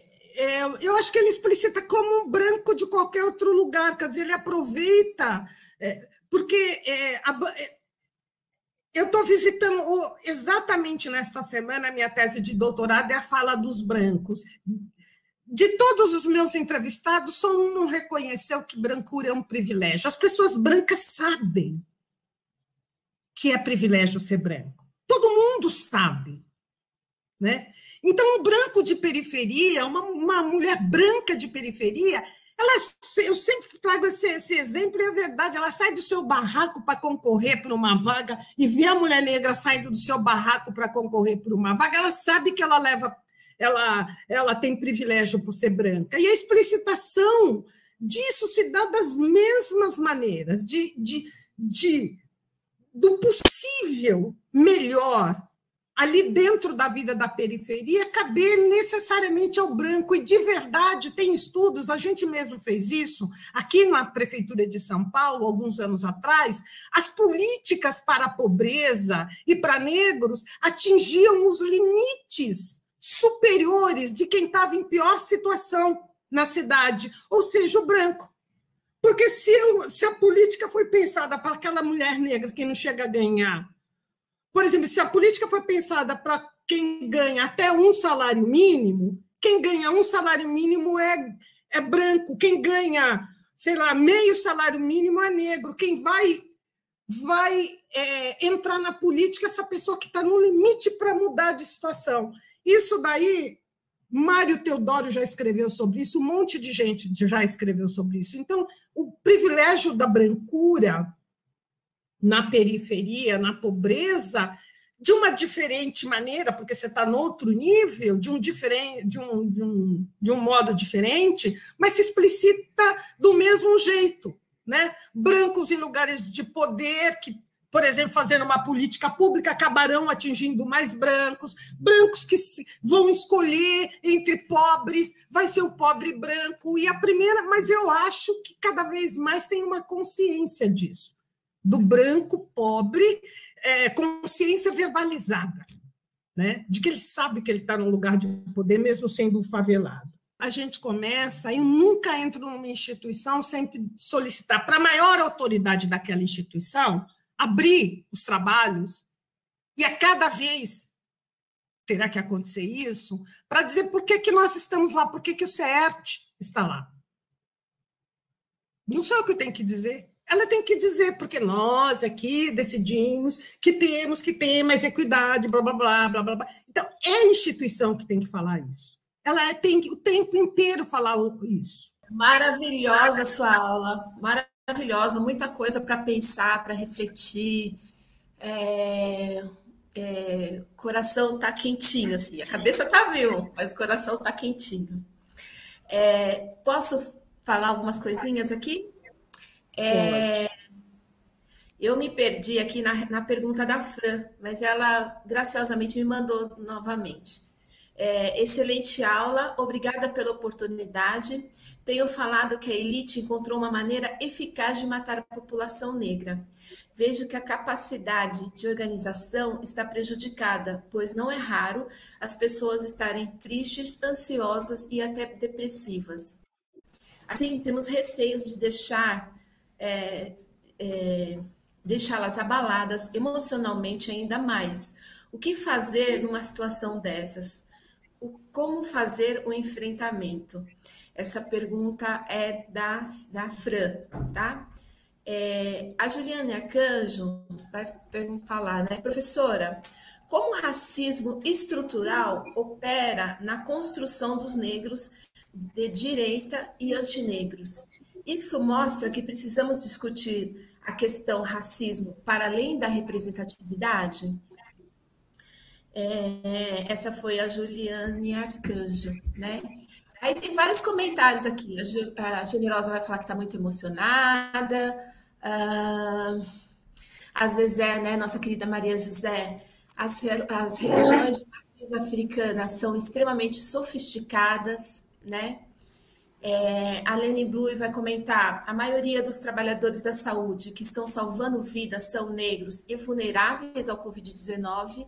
S2: eu acho que ele explicita como um branco de qualquer outro lugar, quer dizer, ele aproveita, porque eu estou visitando exatamente nesta semana, a minha tese de doutorado é a fala dos brancos. De todos os meus entrevistados, só um não reconheceu que brancura é um privilégio. As pessoas brancas sabem que é privilégio ser branco. Todo mundo sabe, né? Então, o branco de periferia, uma mulher branca de periferia, eu sempre trago esse exemplo, e é verdade, ela sai do seu barraco para concorrer por uma vaga e vê a mulher negra saindo do seu barraco para concorrer por uma vaga, ela sabe que ela tem privilégio por ser branca. E a explicitação disso se dá das mesmas maneiras, do possível melhor ali dentro da vida da periferia, caber necessariamente ao branco. E, de verdade, tem estudos, a gente mesmo fez isso, aqui na Prefeitura de São Paulo, alguns anos atrás, as políticas para a pobreza e para negros atingiam os limites superiores de quem estava em pior situação na cidade, ou seja, o branco. Porque se a política foi pensada para aquela mulher negra que não chega a ganhar, por exemplo, se a política foi pensada para quem ganha até um salário mínimo, quem ganha um salário mínimo é branco, quem ganha, sei lá, meio salário mínimo é negro, quem vai entrar na política é essa pessoa que está no limite para mudar de situação. Isso daí, Mário Teodoro já escreveu sobre isso, um monte de gente já escreveu sobre isso. Então, o privilégio da brancura na periferia, na pobreza, de uma diferente maneira, porque você está no outro nível, de um modo diferente, mas se explicita do mesmo jeito, né? Brancos em lugares de poder, que, por exemplo, fazendo uma política pública, acabarão atingindo mais brancos que vão escolher entre pobres, vai ser o pobre branco, e a primeira, mas eu acho que cada vez mais tem uma consciência disso, do branco pobre, consciência verbalizada, né? De que ele sabe que ele está num lugar de poder, mesmo sendo um favelado. A gente começa, eu nunca entro numa instituição sem solicitar para a maior autoridade daquela instituição abrir os trabalhos, e a cada vez terá que acontecer isso, para dizer por que nós estamos lá, por que o CERT está lá. Não sei o que eu tenho que dizer. Ela tem que dizer, porque nós aqui decidimos que temos que ter mais equidade, blá, blá, blá, blá, blá. Então, é a instituição que tem que falar isso. Ela tem que o tempo inteiro falar isso.
S1: Maravilhosa a sua aula, maravilhosa, muita coisa para pensar, para refletir. O coração está quentinho, assim, a cabeça está mil, mas o coração está quentinho. Posso falar algumas coisinhas aqui? Eu me perdi aqui na pergunta da Fran, mas ela graciosamente me mandou novamente. Excelente aula, obrigada pela oportunidade. Tenho falado que a elite encontrou uma maneira eficaz de matar a população negra. Vejo que a capacidade de organização está prejudicada, pois não é raro as pessoas estarem tristes, ansiosas e até depressivas. Assim, temos receios de deixá-las abaladas emocionalmente ainda mais. O que fazer numa situação dessas? Como fazer o enfrentamento? Essa pergunta é da Fran, tá? A Juliane Arcanjo vai falar, né? Professora, como o racismo estrutural opera na construção dos negros de direita e antinegros? Isso mostra que precisamos discutir a questão racismo para além da representatividade? Essa foi a Juliane Arcanjo, né? Aí tem vários comentários aqui. A Generosa vai falar que está muito emocionada. A Zezé, né? Nossa querida Maria José. As religiões de matriz africana são extremamente sofisticadas, né? A Lene Blue vai comentar: a maioria dos trabalhadores da saúde que estão salvando vidas são negros e vulneráveis ao Covid-19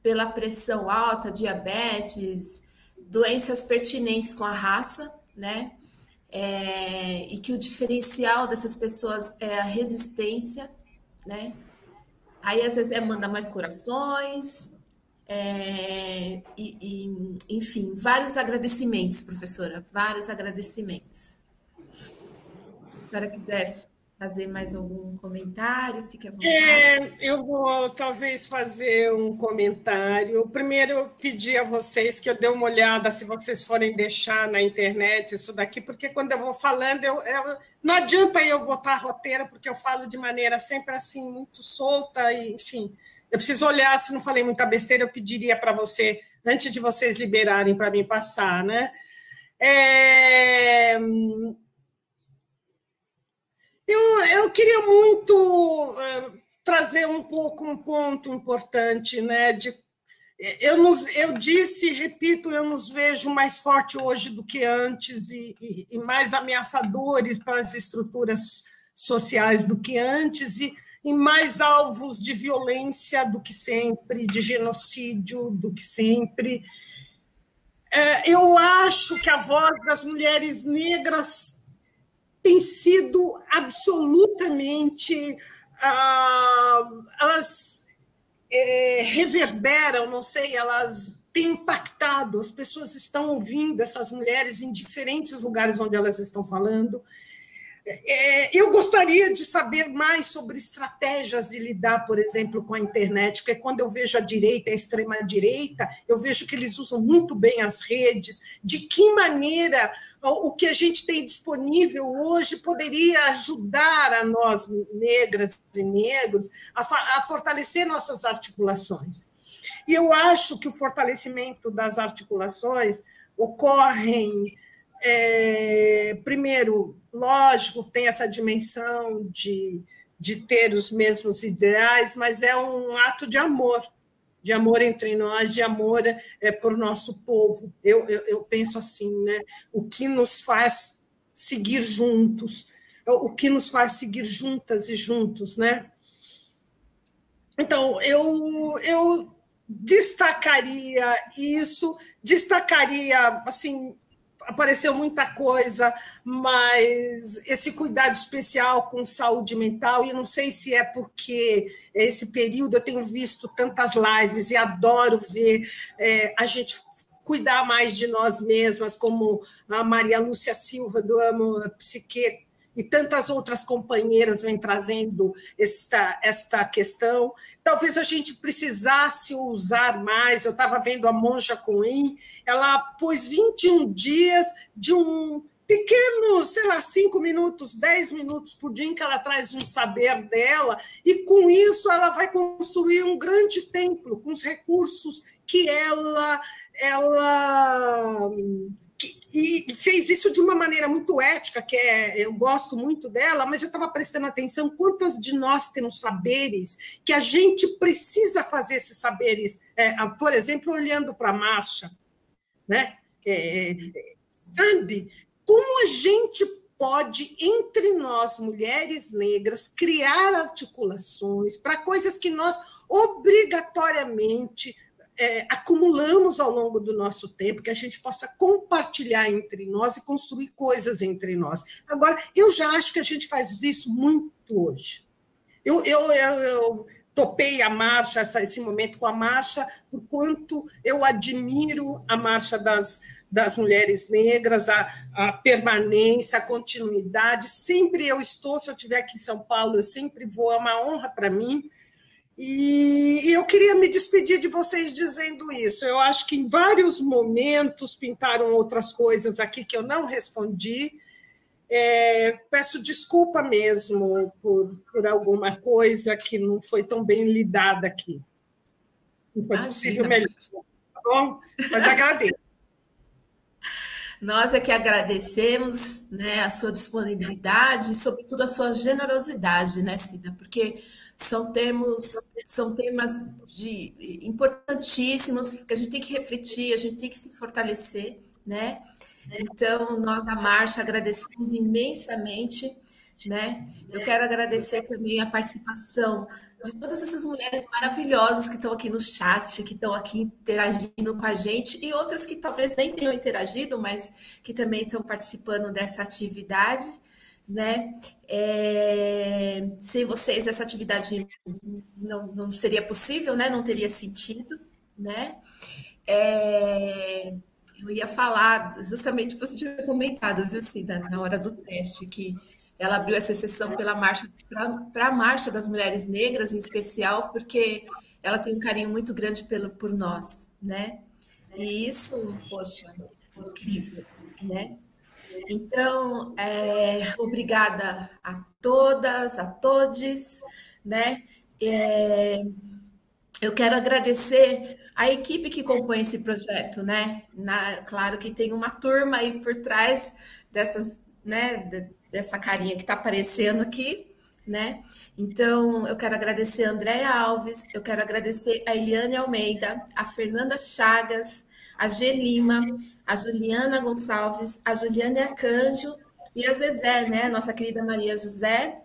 S1: pela pressão alta, diabetes, doenças pertinentes com a raça, né? E que o diferencial dessas pessoas é a resistência, né? Aí às vezes manda mais corações, enfim, vários agradecimentos, professora, vários agradecimentos. Se a senhora quiser fazer mais algum comentário, fique à vontade.
S2: Eu vou talvez fazer um comentário. Primeiro, eu pedi a vocês que eu dê uma olhada, se vocês forem deixar na internet isso daqui, porque quando eu vou falando, não adianta eu botar roteiro, porque eu falo de maneira sempre assim, muito solta, e, enfim. Eu preciso olhar, se não falei muita besteira, eu pediria para você, antes de vocês liberarem para mim passar, né? Eu queria muito trazer um ponto importante, né? Eu disse e repito, eu nos vejo mais forte hoje do que antes e mais ameaçadores para as estruturas sociais do que antes e mais alvos de violência do que sempre, de genocídio do que sempre. Eu acho que a voz das mulheres negras tem sido absolutamente. Elas reverberam, não sei, elas têm impactado, as pessoas estão ouvindo essas mulheres em diferentes lugares onde elas estão falando. Eu gostaria de saber mais sobre estratégias de lidar, por exemplo, com a internet, porque quando eu vejo a direita, a extrema-direita, eu vejo que eles usam muito bem as redes, de que maneira o que a gente tem disponível hoje poderia ajudar a nós, negras e negros, a fortalecer nossas articulações. E eu acho que o fortalecimento das articulações ocorre, primeiro, lógico, tem essa dimensão de ter os mesmos ideais, mas é um ato de amor entre nós, de amor por nosso povo. Eu penso assim, né? O que nos faz seguir juntos, o que nos faz seguir juntas e juntos, né? Então, eu destacaria isso, assim, apareceu muita coisa, mas esse cuidado especial com saúde mental, e não sei se é porque esse período eu tenho visto tantas lives e adoro ver a gente cuidar mais de nós mesmas, como a Maria Lúcia Silva, do Amo Psique, e tantas outras companheiras vêm trazendo esta questão. Talvez a gente precisasse usar mais. Eu estava vendo a Monja Coen, ela pôs 21 dias de um pequeno, sei lá, 5 minutos, 10 minutos por dia, em que ela traz um saber dela, e com isso ela vai construir um grande templo, com os recursos que ela e fez isso de uma maneira muito ética, eu gosto muito dela, mas eu estava prestando atenção quantas de nós temos saberes que a gente precisa fazer esses saberes, por exemplo, olhando para a marcha, né? Sabe, como a gente pode, entre nós, mulheres negras, criar articulações para coisas que nós obrigatoriamente acumulamos ao longo do nosso tempo, que a gente possa compartilhar entre nós e construir coisas entre nós. Agora, eu já acho que a gente faz isso muito hoje. Eu topei a marcha, esse momento com a marcha, por quanto eu admiro a marcha das mulheres negras, a permanência, a continuidade. Sempre eu estou, se eu estiver aqui em São Paulo, eu sempre vou, é uma honra para mim. E eu queria me despedir de vocês dizendo isso. Eu acho que em vários momentos pintaram outras coisas aqui que eu não respondi. Peço desculpa mesmo por alguma coisa que não foi tão bem lidada aqui. Não foi possível melhor, tá bom? Mas agradeço.
S1: Nós é que agradecemos, né, a sua disponibilidade e, sobretudo, a sua generosidade, né, Cida? Porque são temas importantíssimos que a gente tem que refletir, a gente tem que se fortalecer, né? Então, nós da Marcha agradecemos imensamente né? Eu quero agradecer também a participação de todas essas mulheres maravilhosas que estão aqui no chat, que estão aqui interagindo com a gente, e outras que talvez nem tenham interagido, mas que também estão participando dessa atividade, né? Sem vocês, essa atividade não seria possível, né? Não teria sentido, né? Eu ia falar justamente o que você tinha comentado, viu, Cida, na hora do teste, que ela abriu essa exceção pela marcha para a Marcha das Mulheres Negras, em especial, porque ela tem um carinho muito grande por nós, né? E isso, poxa, incrível, né? Então, obrigada a todas, a todes, né? É, eu quero agradecer a equipe que compõe esse projeto, né? Claro que tem uma turma aí por trás dessas, né, dessa carinha que está aparecendo aqui, né? Então, eu quero agradecer a Andréia Alves, eu quero agradecer a Eliane Almeida, a Fernanda Chagas, a G Lima, a Juliana Gonçalves, a Juliane Acanjo e a Zezé, né? Nossa querida Maria José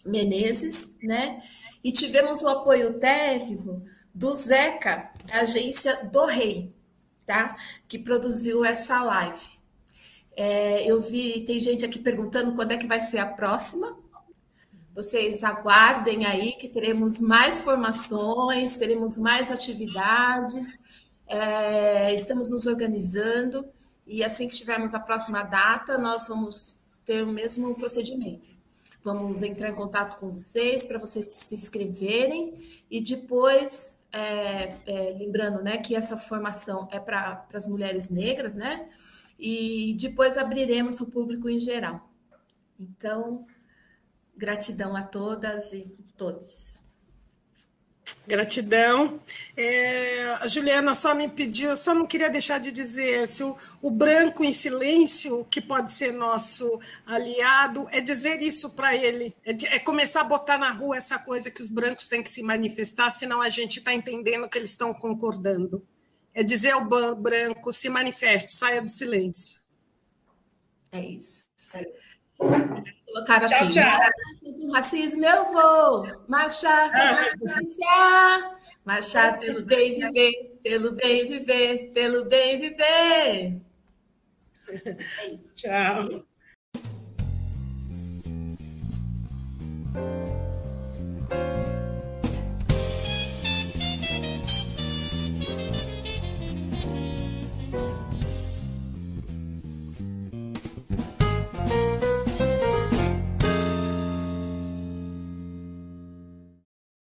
S1: Menezes, né? E tivemos o apoio técnico do Zeca, da agência do Rei, tá? Que produziu essa live. Eu vi, tem gente aqui perguntando quando é que vai ser a próxima. Vocês aguardem aí que teremos mais formações, teremos mais atividades. Estamos nos organizando e assim que tivermos a próxima data, nós vamos ter o mesmo procedimento. Vamos entrar em contato com vocês para vocês se inscreverem e depois, lembrando, né, que essa formação é para as mulheres negras, né? E depois abriremos o público em geral. Então, gratidão a todas e todos.
S2: Gratidão. A Juliana só me pediu, só não queria deixar de dizer, se o branco em silêncio, que pode ser nosso aliado, é dizer isso para ele, é começar a botar na rua essa coisa que os brancos têm que se manifestar, senão a gente está entendendo que eles estão concordando. É dizer ao branco, se manifeste, saia do silêncio.
S1: É isso. Colocaram
S2: tchau,
S1: aqui.
S2: Tchau.
S1: Contra o racismo eu vou marchar contra a violência, marchar pelo bem viver, pelo bem viver, pelo bem viver.
S2: É isso. Tchau.